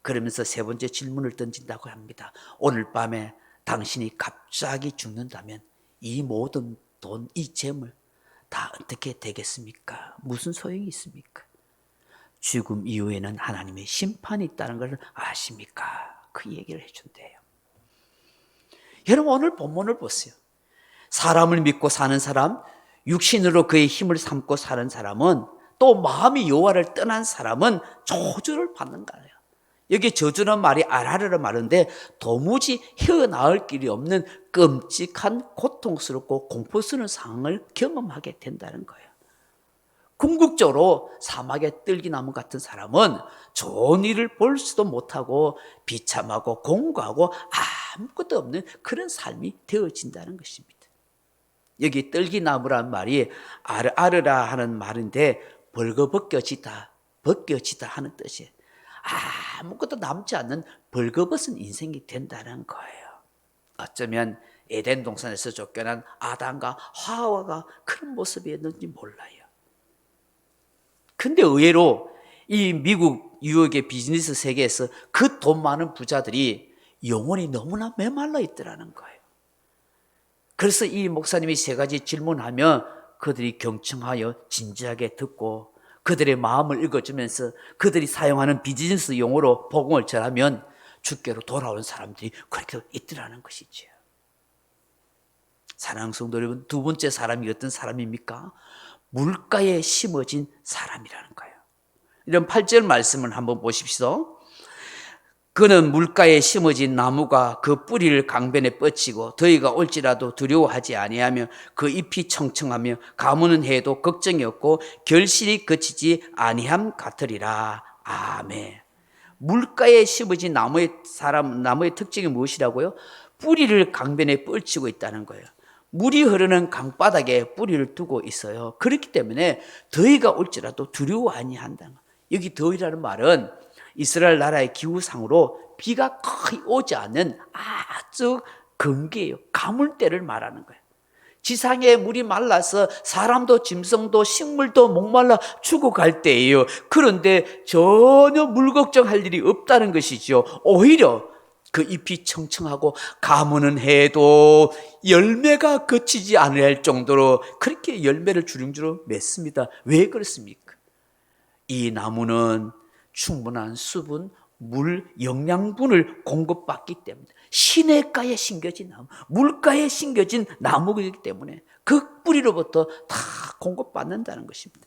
그러면서 세 번째 질문을 던진다고 합니다. 오늘 밤에 당신이 갑자기 죽는다면 이 모든 돈, 이 재물 다 어떻게 되겠습니까? 무슨 소용이 있습니까? 죽음 이후에는 하나님의 심판이 있다는 것을 아십니까? 그 얘기를 해준대요. 여러분 오늘 본문을 보세요. 사람을 믿고 사는 사람, 육신으로 그의 힘을 삼고 사는 사람은 또 마음이 여호와를 떠난 사람은 저주를 받는 거예요. 여기 저주는 말이 아라르라 말인데 도무지 헤어나올 길이 없는 끔찍한 고통스럽고 공포스러운 상황을 경험하게 된다는 거예요. 궁극적으로 사막의 뜰기나무 같은 사람은 좋은 일을 볼 수도 못하고 비참하고 공고하고 아무것도 없는 그런 삶이 되어진다는 것입니다. 여기 뜰기나무란 말이 아르라 하는 말인데 벌거벗겨지다, 벗겨지다 하는 뜻이에요. 아무것도 남지 않는 벌거벗은 인생이 된다는 거예요. 어쩌면 에덴 동산에서 쫓겨난 아담과 하와가 그런 모습이었는지 몰라요. 근데 의외로 이 미국 뉴욕의 비즈니스 세계에서 그 돈 많은 부자들이 영혼이 너무나 메말라 있더라는 거예요. 그래서 이 목사님이 세 가지 질문하면 그들이 경청하여 진지하게 듣고 그들의 마음을 읽어주면서 그들이 사용하는 비즈니스 용어로 복음을 전하면 주께로 돌아오는 사람들이 그렇게 있더라는 것이죠. 사랑하는 성도 여러분, 두 번째 사람이 어떤 사람입니까? 물가에 심어진 사람이라는 거예요. 이런 8절 말씀을 한번 보십시오. 그는 물가에 심어진 나무가 그 뿌리를 강변에 뻗치고 더위가 올지라도 두려워하지 아니하며 그 잎이 청청하며 가무는 해도 걱정이 없고 결실이 그치지 아니함 같으리라. 아멘. 물가에 심어진 나무의 특징이 무엇이라고요? 뿌리를 강변에 뻗치고 있다는 거예요. 물이 흐르는 강바닥에 뿌리를 두고 있어요. 그렇기 때문에 더위가 올지라도 두려워 아니한다. 여기 더위라는 말은 이스라엘 나라의 기후상으로 비가 거의 오지 않는 아주 건기예요. 가물때를 말하는 거예요. 지상에 물이 말라서 사람도 짐승도 식물도 목말라 죽어갈 때예요. 그런데 전혀 물 걱정할 일이 없다는 것이죠. 오히려 그 잎이 청청하고 가무는 해도 열매가 그치지 않을 정도로 그렇게 열매를 주렁주렁 맺습니다. 왜 그렇습니까? 이 나무는 충분한 수분, 물, 영양분을 공급받기 때문에 시냇가에 심겨진 나무, 물가에 심겨진 나무이기 때문에 그 뿌리로부터 다 공급받는다는 것입니다.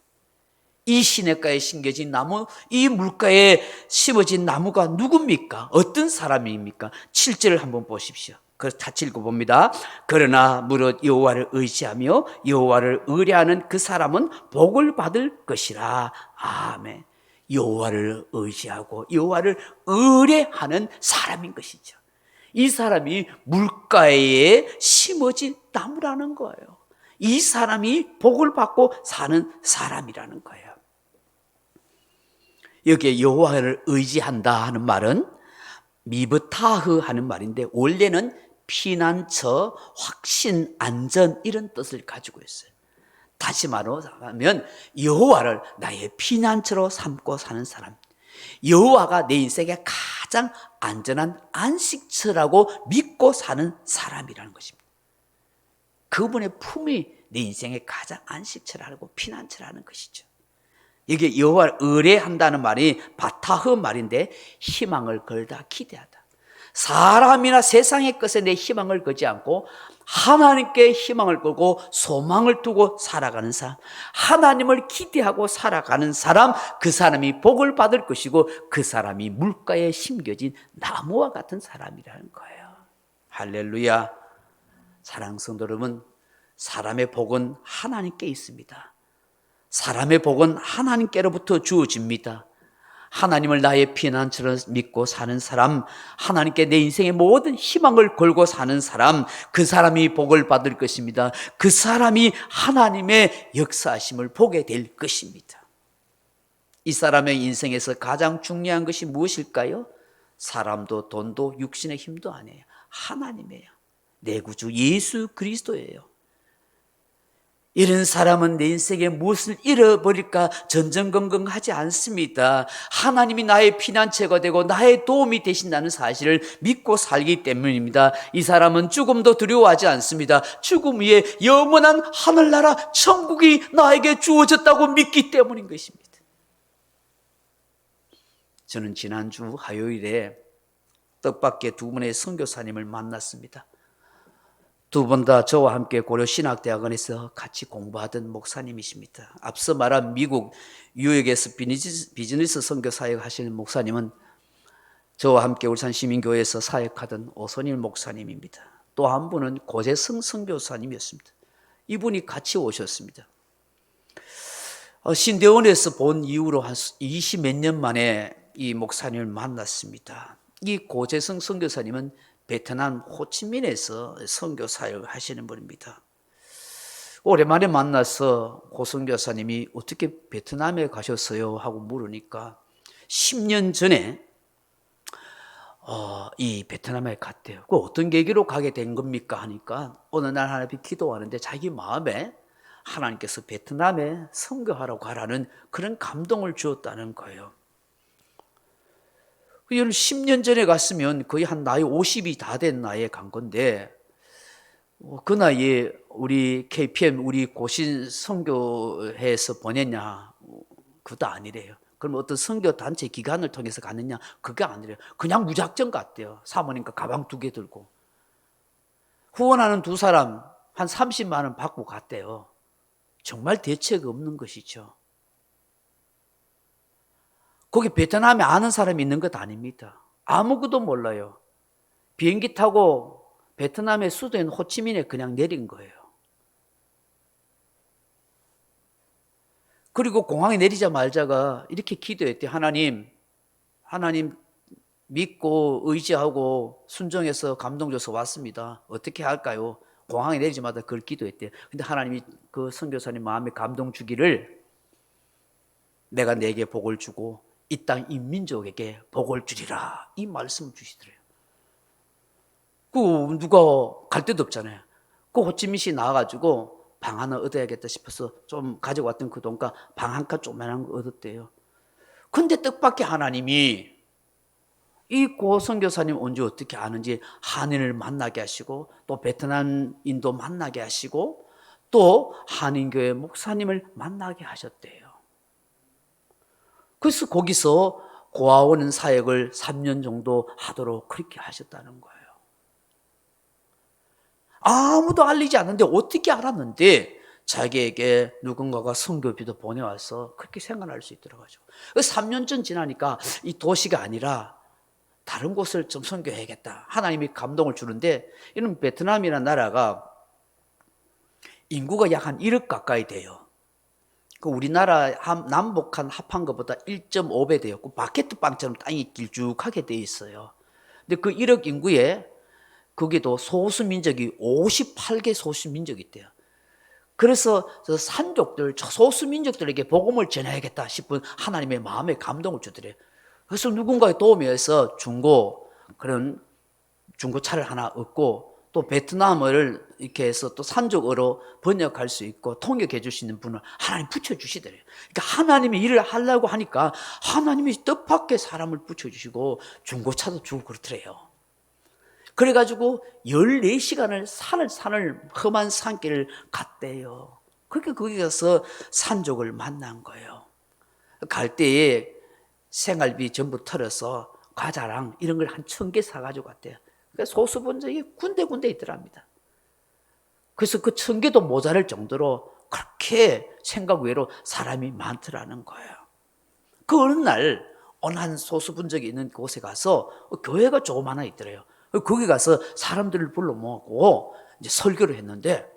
이 시냇가에 심겨진 나무, 이 물가에 심어진 나무가 누굽니까? 어떤 사람입니까? 7절을 한번 보십시오. 그래서 같이 읽어봅니다. 그러나 무릇 여호와를 의지하며 여호와를 의뢰하는 그 사람은 복을 받을 것이라. 아멘. 여호와를 의지하고 여호와를 의뢰하는 사람인 것이죠. 이 사람이 물가에 심어진 나무라는 거예요. 이 사람이 복을 받고 사는 사람이라는 거예요. 여기에 여호와를 의지한다 하는 말은 미브타흐 하는 말인데 원래는 피난처, 확신, 안전 이런 뜻을 가지고 있어요. 다시 말하면 여호와를 나의 피난처로 삼고 사는 사람, 여호와가 내 인생의 가장 안전한 안식처라고 믿고 사는 사람이라는 것입니다. 그분의 품이 내 인생의 가장 안식처라고 피난처라는 것이죠. 이게 여호와를 의뢰한다는 말이 바타흐 말인데 희망을 걸다, 기대하다. 사람이나 세상의 것에 내 희망을 걸지 않고 하나님께 희망을 걸고 소망을 두고 살아가는 사람, 하나님을 기대하고 살아가는 사람, 그 사람이 복을 받을 것이고 그 사람이 물가에 심겨진 나무와 같은 사람이라는 거예요. 할렐루야. 사랑하는 성도 여러분, 사람의 복은 하나님께 있습니다. 사람의 복은 하나님께로부터 주어집니다. 하나님을 나의 피난처로 믿고 사는 사람, 하나님께 내 인생의 모든 희망을 걸고 사는 사람, 그 사람이 복을 받을 것입니다. 그 사람이 하나님의 역사하심을 보게 될 것입니다. 이 사람의 인생에서 가장 중요한 것이 무엇일까요? 사람도 돈도 육신의 힘도 아니에요. 하나님이에요. 내 구주 예수 그리스도예요. 이런 사람은 내 인생에 무엇을 잃어버릴까 전전긍긍하지 않습니다. 하나님이 나의 피난처가 되고 나의 도움이 되신다는 사실을 믿고 살기 때문입니다. 이 사람은 죽음도 두려워하지 않습니다. 죽음 위에 영원한 하늘나라 천국이 나에게 주어졌다고 믿기 때문인 것입니다. 저는 지난주 화요일에 뜻밖의 두 분의 선교사님을 만났습니다. 두 분 다 저와 함께 고려신학대학원에서 같이 공부하던 목사님이십니다. 앞서 말한 미국 뉴욕에서 비즈니스 선교 사역 하시는 목사님은 저와 함께 울산 시민교회에서 사역하던 오선일 목사님입니다. 또 한 분은 고재성 선교사님이었습니다. 이분이 같이 오셨습니다. 신대원에서 본 이후로 한 20몇 년 만에 이 목사님을 만났습니다. 이 고재성 선교사님은 베트남 호치민에서 선교 사역을 하시는 분입니다. 오랜만에 만나서 고 선교사님이 어떻게 베트남에 가셨어요? 하고 물으니까 10년 전에 이 베트남에 갔대요. 그 어떤 계기로 가게 된 겁니까? 하니까 어느 날 하나님 기도하는데 자기 마음에 하나님께서 베트남에 선교하러 가라는 그런 감동을 주었다는 거예요. 여러분 10년 전에 갔으면 거의 한 나이 50이 다 된 나이에 간 건데 그 나이에 우리 KPM 우리 고신 선교회에서 보냈냐? 그것도 아니래요. 그럼 어떤 선교 단체 기관을 통해서 갔느냐? 그게 아니래요. 그냥 무작정 갔대요. 사모님과 가방 2개 들고. 후원하는 두 사람 한 30만 원 받고 갔대요. 정말 대책 없는 것이죠. 거기 베트남에 아는 사람이 있는 것 아닙니다. 아무것도 몰라요. 비행기 타고 베트남의 수도인 호치민에 그냥 내린 거예요. 그리고 공항에 내리자마자가 이렇게 기도했대요. 하나님 믿고 의지하고 순종해서 감동 줘서 왔습니다. 어떻게 할까요? 공항에 내리자마자 그걸 기도했대요. 근데 하나님이 그 선교사님 마음에 감동 주기를 내가 내게 복을 주고 이 땅 인민족에게 복을 주리라 이 말씀을 주시더래요. 그 누가 갈 데도 없잖아요. 그 호치민시 나와가지고 방 하나 얻어야겠다 싶어서 좀 가지고 왔던 그 돈과 방 한 칸 조그만한 거 얻었대요. 근데 뜻밖의 하나님이 이 고 선교사님 언제 어떻게 아는지 한인을 만나게 하시고 또 베트남인도 만나게 하시고 또 한인교회 목사님을 만나게 하셨대요. 그래서 거기서 고아원 사역을 3년 정도 하도록 그렇게 하셨다는 거예요. 아무도 알리지 않는데 어떻게 알았는데 자기에게 누군가가 선교비도 보내와서 그렇게 생활할 수 있더라고요. 3년 전 지나니까 이 도시가 아니라 다른 곳을 좀 선교해야겠다. 하나님이 감동을 주는데 이런 베트남이라는 나라가 인구가 약 한 1억 가까이 돼요. 그 우리나라 남북한 합한 것보다 1.5배 돼요. 그 바게트빵처럼 땅이 길쭉하게 돼 있어요. 근데 그 1억 인구에 거기도 소수민족이 58개 소수민족이 있대요. 그래서 저 산족들, 소수민족들에게 복음을 전해야겠다 싶은 하나님의 마음에 감동을 주더래요. 그래서 누군가의 도움에 의해서 그런 중고차를 하나 얻고, 또 베트남어를 이렇게 해서 또 산족어로 번역할 수 있고 통역해 주시는 분을 하나님 붙여주시더래요. 그러니까 하나님이 일을 하려고 하니까 하나님이 뜻밖의 사람을 붙여주시고 중고차도 주고 그렇더래요. 그래가지고 14시간을 산을 험한 산길을 갔대요. 그렇게 거기 가서 산족을 만난 거예요. 갈 때에 생활비 전부 털어서 과자랑 이런 걸 한 1000개 사가지고 갔대요. 그러니까 소수본적이 군데군데 있더랍니다. 그래서 그 1000개도 모자랄 정도로 그렇게 생각 외로 사람이 많더라는 거예요. 그 어느 날 어느 한 소수분적이 있는 곳에 가서 교회가 조금 하나 있더래요. 거기 가서 사람들을 불러 모으고 이제 설교를 했는데,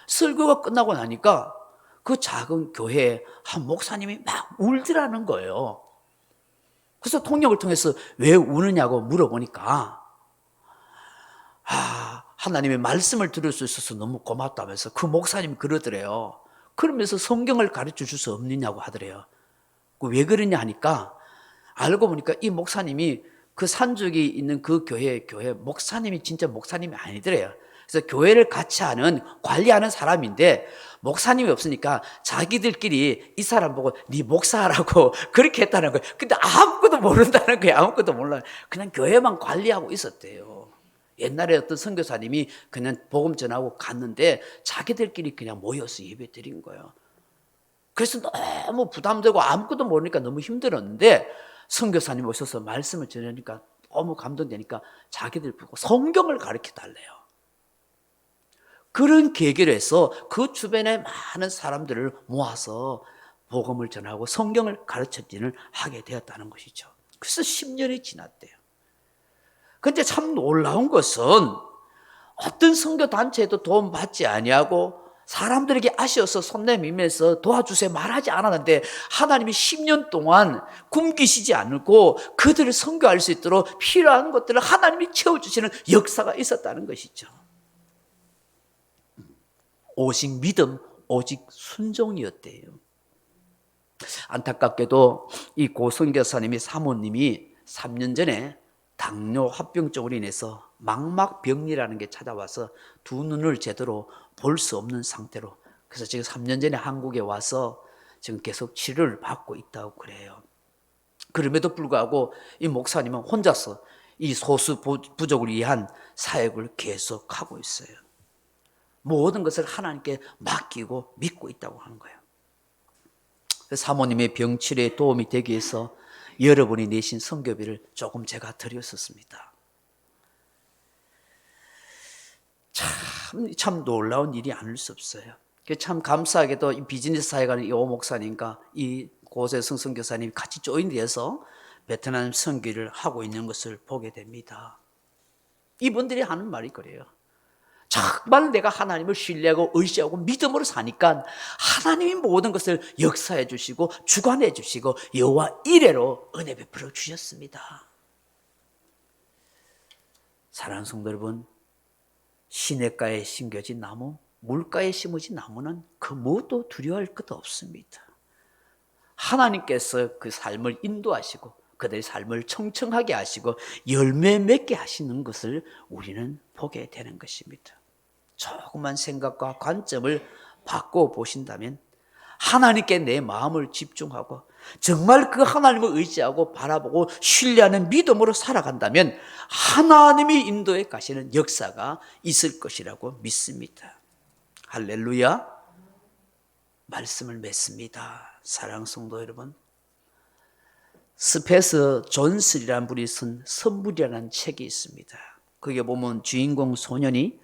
설교가 끝나고 나니까 그 작은 교회에 한 목사님이 막 울더라는 거예요. 그래서 통역을 통해서 왜 우느냐고 물어보니까 하나님의 말씀을 들을 수 있어서 너무 고맙다면서 그 목사님이 그러더래요. 그러면서 성경을 가르쳐 줄 수 없느냐고 하더래요. 왜 그러냐 하니까 알고 보니까 이 목사님이 그 산족이 있는 그 교회 목사님이 진짜 목사님이 아니더래요. 그래서 교회를 같이 하는 관리하는 사람인데 목사님이 없으니까 자기들끼리 이 사람 보고 네 목사라고 그렇게 했다는 거예요. 근데 아무것도 모른다는 거예요. 아무것도 몰라요. 그냥 교회만 관리하고 있었대요. 옛날에 어떤 선교사님이 그냥 복음 전하고 갔는데 자기들끼리 그냥 모여서 예배 드린 거예요. 그래서 너무 부담되고 아무것도 모르니까 너무 힘들었는데 선교사님 오셔서 말씀을 전하니까 너무 감동되니까 자기들 보고 성경을 가르쳐 달래요. 그런 계기로 해서 그 주변에 많은 사람들을 모아서 복음을 전하고 성경을 가르쳐지는 하게 되었다는 것이죠. 그래서 10년이 지났대요. 그런데 참 놀라운 것은 어떤 선교단체에도 도움받지 아니하고 사람들에게 아쉬워서 손 내밀면서 도와주세요 말하지 않았는데 하나님이 10년 동안 굶기시지 않고 그들을 선교할 수 있도록 필요한 것들을 하나님이 채워주시는 역사가 있었다는 것이죠. 오직 믿음, 오직 순종이었대요. 안타깝게도 이 고 선교사님의 사모님이 3년 전에 당뇨 합병증으로 인해서 망막병리라는 게 찾아와서 두 눈을 제대로 볼 수 없는 상태로, 그래서 지금 3년 전에 한국에 와서 지금 계속 치료를 받고 있다고 그래요. 그럼에도 불구하고 이 목사님은 혼자서 이 소수 부족을 위한 사역을 계속하고 있어요. 모든 것을 하나님께 맡기고 믿고 있다고 하는 거예요. 사모님의 병치료에 도움이 되기 위해서 여러분이 내신 선교비를 조금 제가 드렸었습니다. 참 놀라운 일이 아닐 수 없어요. 참 감사하게도 이 비즈니스 사역하는 이 오 목사님과 이 고세성 선교사님이 같이 조인되어서 베트남 선교를 하고 있는 것을 보게 됩니다. 이분들이 하는 말이 그래요. 정말 내가 하나님을 신뢰하고 의지하고 믿음으로 사니까 하나님이 모든 것을 역사해 주시고 주관해 주시고 여호와 이레로 은혜 베풀어 주셨습니다. 사랑하는 성도 여러분, 시냇가에 심겨진 나무, 물가에 심어진 나무는 그 무엇도 두려워할 것도 없습니다. 하나님께서 그 삶을 인도하시고 그들의 삶을 청청하게 하시고 열매 맺게 하시는 것을 우리는 보게 되는 것입니다. 조금만 생각과 관점을 바꿔 보신다면, 하나님께 내 마음을 집중하고 정말 그 하나님을 의지하고 바라보고 신뢰하는 믿음으로 살아간다면 하나님이 인도해 가시는 역사가 있을 것이라고 믿습니다. 할렐루야. 말씀을 맺습니다. 사랑하는 성도 여러분, 스페서 존슬이라는 분이 쓴 선물이라는 책이 있습니다. 거기에 보면 주인공 소년이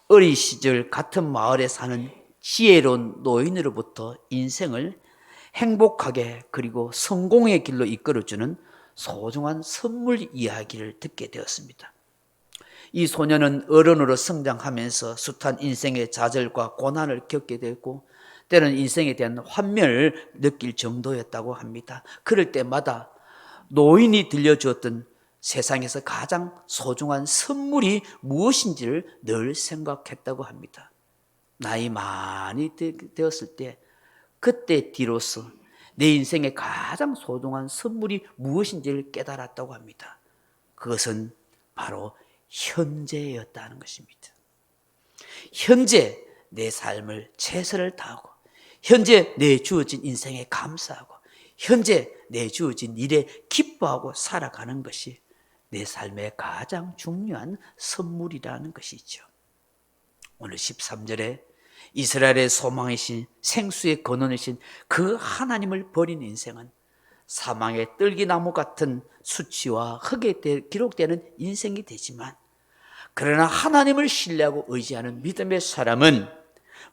어린 시절 같은 마을에 사는 지혜로운 노인으로부터 인생을 행복하게 그리고 성공의 길로 이끌어주는 소중한 선물 이야기를 듣게 되었습니다. 이 소년은 어른으로 성장하면서 숱한 인생의 좌절과 고난을 겪게 되고 때로는 인생에 대한 환멸을 느낄 정도였다고 합니다. 그럴 때마다 노인이 들려주었던 세상에서 가장 소중한 선물이 무엇인지를 늘 생각했다고 합니다. 나이 많이 되었을 때 그때 뒤로서 내 인생의 가장 소중한 선물이 무엇인지를 깨달았다고 합니다. 그것은 바로 현재였다는 것입니다. 현재 내 삶을 최선을 다하고, 현재 내 주어진 인생에 감사하고, 현재 내 주어진 일에 기뻐하고 살아가는 것이 내 삶의 가장 중요한 선물이라는 것이죠. 오늘 13절에 이스라엘의 소망이신, 생수의 근원이신 그 하나님을 버린 인생은 사망의 뜰기나무 같은 수치와 흙에 기록되는 인생이 되지만, 그러나 하나님을 신뢰하고 의지하는 믿음의 사람은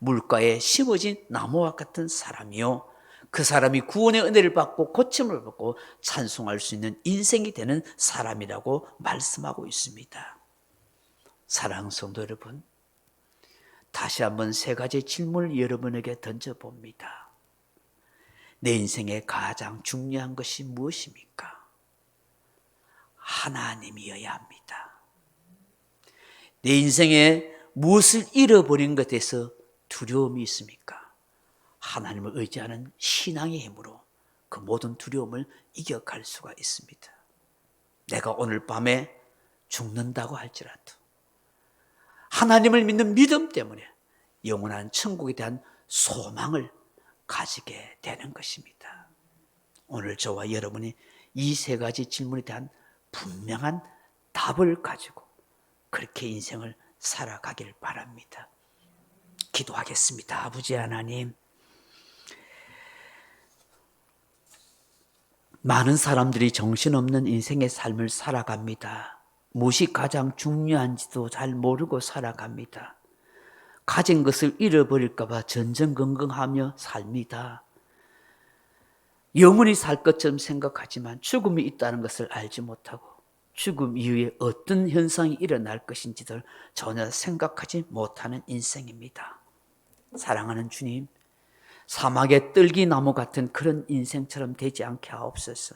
물가에 심어진 나무와 같은 사람이요, 그 사람이 구원의 은혜를 받고 고침을 받고 찬송할 수 있는 인생이 되는 사람이라고 말씀하고 있습니다. 사랑하는 성도 여러분, 다시 한번 세 가지 질문을 여러분에게 던져봅니다. 내 인생의 가장 중요한 것이 무엇입니까? 하나님이어야 합니다. 내 인생에 무엇을 잃어버린 것에서 두려움이 있습니까? 하나님을 의지하는 신앙의 힘으로 그 모든 두려움을 이겨갈 수가 있습니다. 내가 오늘 밤에 죽는다고 할지라도 하나님을 믿는 믿음 때문에 영원한 천국에 대한 소망을 가지게 되는 것입니다. 오늘 저와 여러분이 이 세 가지 질문에 대한 분명한 답을 가지고 그렇게 인생을 살아가길 바랍니다. 기도하겠습니다. 아버지 하나님, 많은 사람들이 정신없는 인생의 삶을 살아갑니다. 무엇이 가장 중요한지도 잘 모르고 살아갑니다. 가진 것을 잃어버릴까 봐 전전긍긍하며 삽니다. 영원히 살 것처럼 생각하지만 죽음이 있다는 것을 알지 못하고 죽음 이후에 어떤 현상이 일어날 것인지를 전혀 생각하지 못하는 인생입니다. 사랑하는 주님, 사막의 뜰기나무 같은 그런 인생처럼 되지 않게 하옵소서.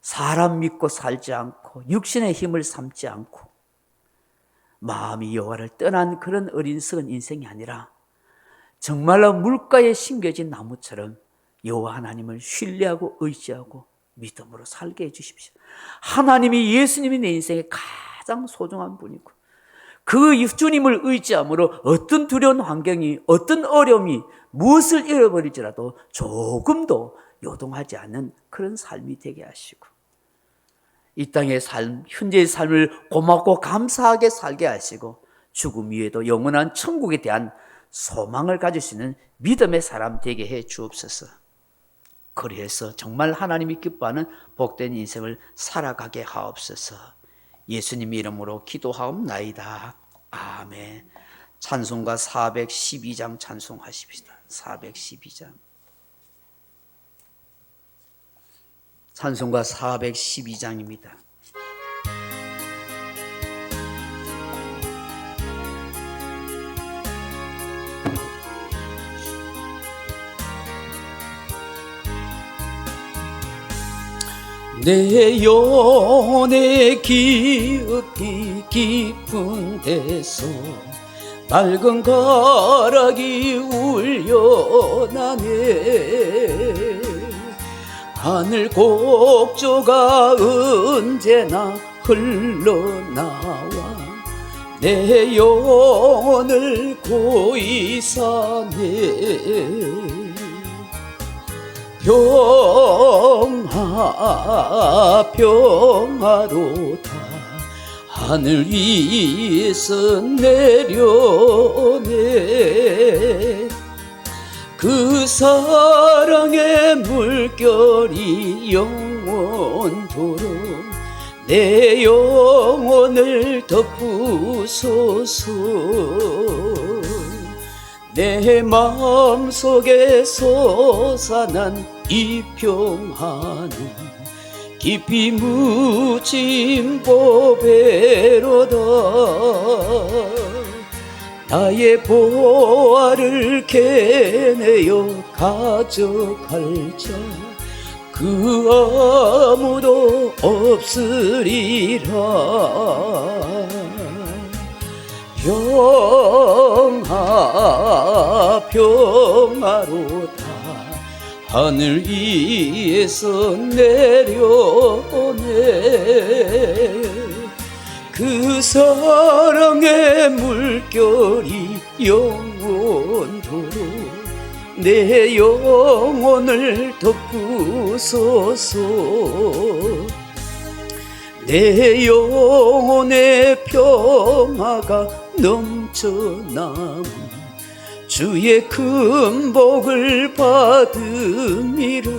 사람 믿고 살지 않고 육신의 힘을 삼지 않고 마음이 여호와를 떠난 그런 어리석은 인생이 아니라 정말로 물가에 심겨진 나무처럼 여호와 하나님을 신뢰하고 의지하고 믿음으로 살게 해주십시오. 하나님이, 예수님이 내 인생의 가장 소중한 분이고 그 주님을 의지함으로 어떤 두려운 환경이, 어떤 어려움이, 무엇을 잃어버릴지라도 조금도 요동하지 않는 그런 삶이 되게 하시고 이 땅의 삶, 현재의 삶을 고맙고 감사하게 살게 하시고 죽음 이후에도 영원한 천국에 대한 소망을 가질 수 있는 믿음의 사람 되게 해 주옵소서. 그래서 정말 하나님이 기뻐하는 복된 인생을 살아가게 하옵소서. 예수님 이름으로 기도하옵나이다. 아멘. 찬송가 412장 찬송하십시다. 412장. 찬송가 412장입니다. 내 영혼의 깊이 깊은 데서 맑은 가락이 울려나네. 하늘 곡조가 언제나 흘러나와 내 영혼을 고이 사네. 평화로다 하늘 위에서 내려오네. 그 사랑의 물결이 영원토록 내 영혼을 덮으소서. 내 마음속에 솟아난 이 평화는 깊이 묻힌 보배로다. 나의 보화를 캐내어 가져갈 자 그 아무도 없으리라. 평화 평화로다 하늘 위에서 내려오네 그 사랑의 물결이 영원토록 내 영혼을 덮으소서 내 영혼의 평화가 넘쳐남 주의 큰 복을 받음이라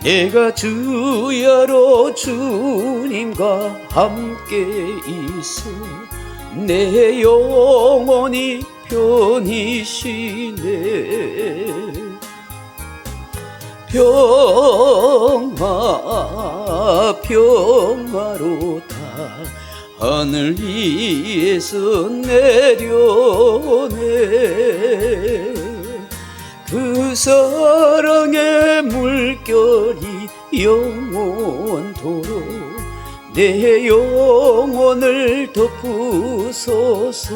내가 주야로 주님과 함께 있어 내 영혼이 편이시네 평화로다 하늘 위에서 내려오네 그 사랑의 물결이 영원토록 내 영혼을 덮으소서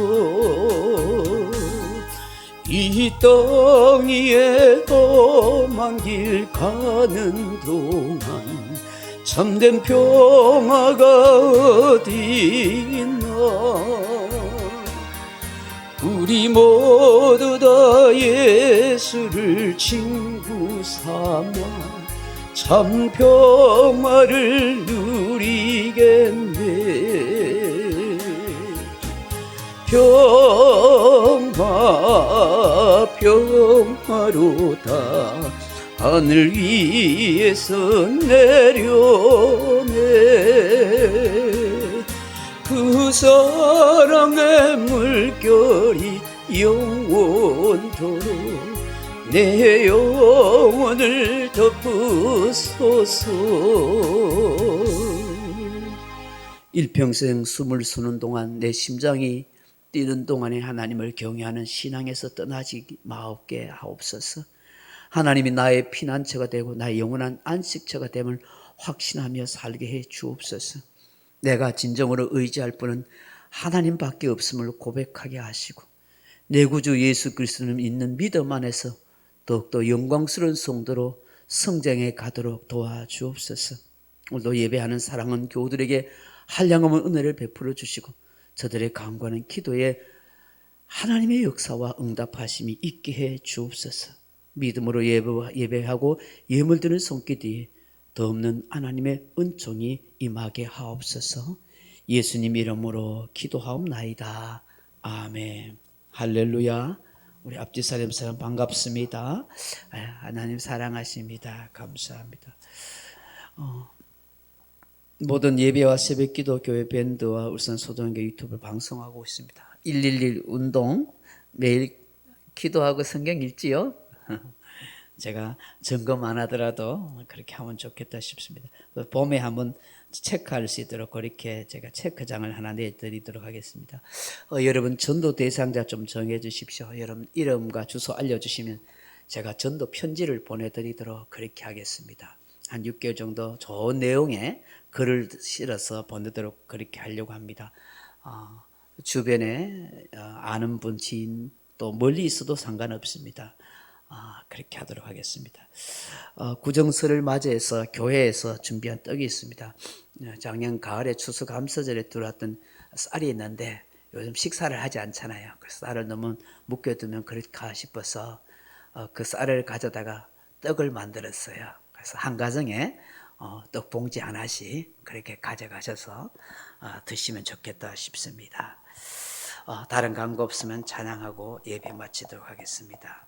이 땅 위에 험한 길 가는 동안 참된 평화가 어디 있나 우리 모두 다 예수를 친구 삼아 참 평화를 누리겠네 평화로다 하늘 위에서 내려오네 그 사랑의 물결이 영원토록 내 영혼을 덮으소서 일평생 숨을 쉬는 동안 내 심장이 뛰는 동안에 하나님을 경외하는 신앙에서 떠나지 마옵게 하옵소서 하나님이 나의 피난처가 되고 나의 영원한 안식처가 됨을 확신하며 살게 해 주옵소서 내가 진정으로 의지할 분은 하나님밖에 없음을 고백하게 하시고 내 구주 예수 그리스도를 있는 믿음 안에서 더욱더 영광스러운 성도로 성장해 가도록 도와주옵소서 오늘도 예배하는 사랑하는 교우들에게 한량없는 은혜를 베풀어 주시고 저들의 간구하는 기도에 하나님의 역사와 응답하심이 있게 해 주옵소서 믿음으로 예배하고 예물 드는 손길 뒤에 더 없는 하나님의 은총이 임하게 하옵소서 예수님 이름으로 기도하옵나이다. 아멘. 할렐루야. 우리 앞뒤 사람 반갑습니다. 하나님 사랑하십니다. 감사합니다. 모든 예배와 새벽기도 교회 밴드와 울산 소동교 유튜브를 방송하고 있습니다. 111 운동 매일 기도하고 성경 읽지요. 제가 점검 안 하더라도 그렇게 하면 좋겠다 싶습니다. 봄에 한번 체크할 수 있도록 그렇게 제가 체크장을 하나 내드리도록 하겠습니다. 여러분 전도 대상자 좀 정해 주십시오. 여러분 이름과 주소 알려주시면 제가 전도 편지를 보내드리도록 그렇게 하겠습니다. 한 6개월 정도 좋은 내용의 글을 실어서 보내도록 그렇게 하려고 합니다. 주변에 아는 분, 지인 또 멀리 있어도 상관없습니다. 그렇게 하도록 하겠습니다. 구정설을 맞이해서 교회에서 준비한 떡이 있습니다. 작년 가을에 추수감사절에 들어왔던 쌀이 있는데 요즘 식사를 하지 않잖아요. 그래서 쌀을 너무 묵혀두면 그럴까 싶어서 그 쌀을 가져다가 떡을 만들었어요. 그래서 한 가정에 떡 봉지 하나씩 그렇게 가져가셔서 드시면 좋겠다 싶습니다. 다른 광고 없으면 찬양하고 예배 마치도록 하겠습니다.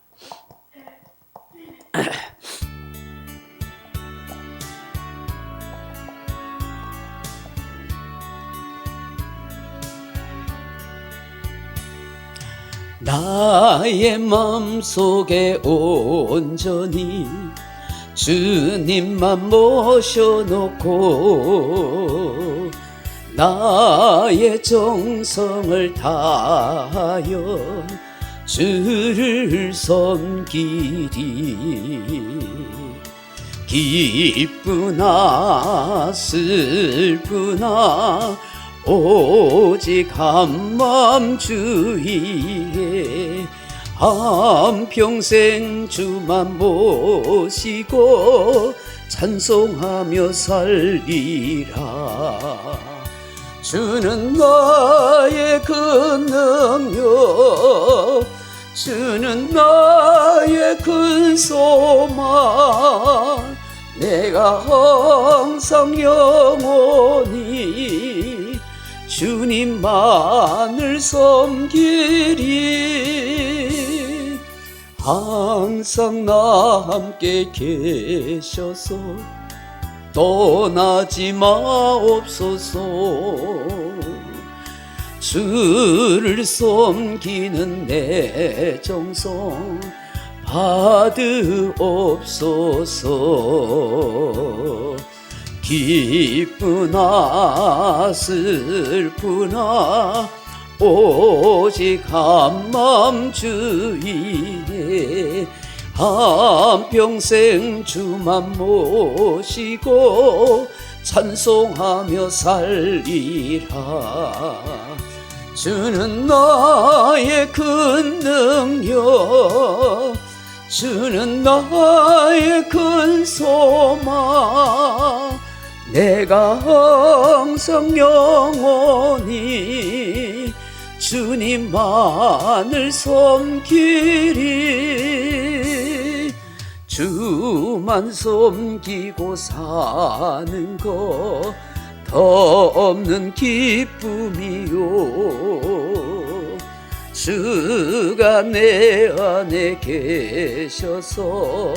나의 마음속에 온전히 주님만 모셔놓고 나의 정성을 다하여 주를 섬기리. 기쁘나 슬프나 오직 한마음 주위에 한평생 주만 모시고 찬송하며 살리라. 주는 나의 그 능력, 주는 나의 큰 소망, 내가 항상 영원히 주님만을 섬기리. 항상 나 함께 계셔서 떠나지 마옵소서. 주를 섬기는 내 정성 받으옵소서. 기쁘나 슬프나 오직 한마음 주위에 한평생 주만 모시고 찬송하며 살리라. 주는 나의 큰 능력, 주는 나의 큰 소망, 내가 항상 영원히 주님만을 섬기리. 주만 섬기고 사는 것 더 없는 기쁨이요. 주가 내 안에 계셔서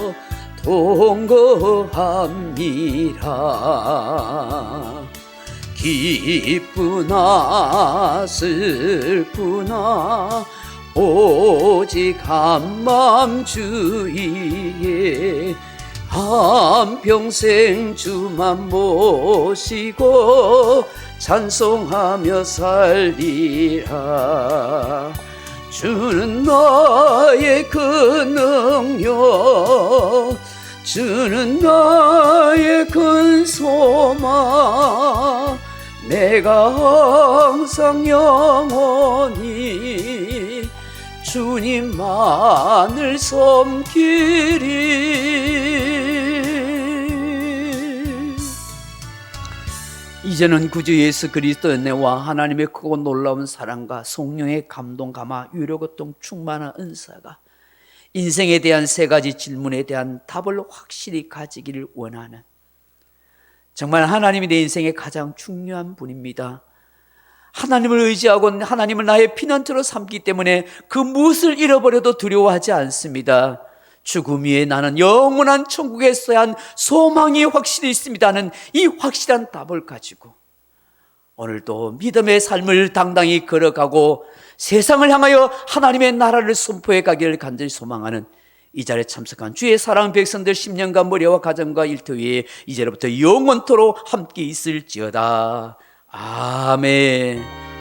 동거합니다. 기쁘나 슬프나 오직 한마음 주위에 한평생 주만 모시고 찬송하며 살리라. 주는 나의 그 능력, 주는 나의 큰 소망, 내가 항상 영원히 주님만을 섬기리. 이제는 구주 예수 그리스도의 은혜와 하나님의 크고 놀라운 사랑과 성령의 감동, 감화, 위로, 고통, 충만한 은사가 인생에 대한 세 가지 질문에 대한 답을 확실히 가지기를 원하는, 정말 하나님이 내 인생의 가장 중요한 분입니다. 하나님을 의지하고 하나님을 나의 피난처로 삼기 때문에 그 무엇을 잃어버려도 두려워하지 않습니다. 죽음 위에 나는 영원한 천국에 있어야 한 소망이 확실히 있습니다 하는 이 확실한 답을 가지고 오늘도 믿음의 삶을 당당히 걸어가고 세상을 향하여 하나님의 나라를 선포해 가기를 간절히 소망하는 이 자리에 참석한 주의 사랑 백성들 10년간 머리와 가정과 일터 위에 이제로부터 영원토록 함께 있을지어다. 아멘.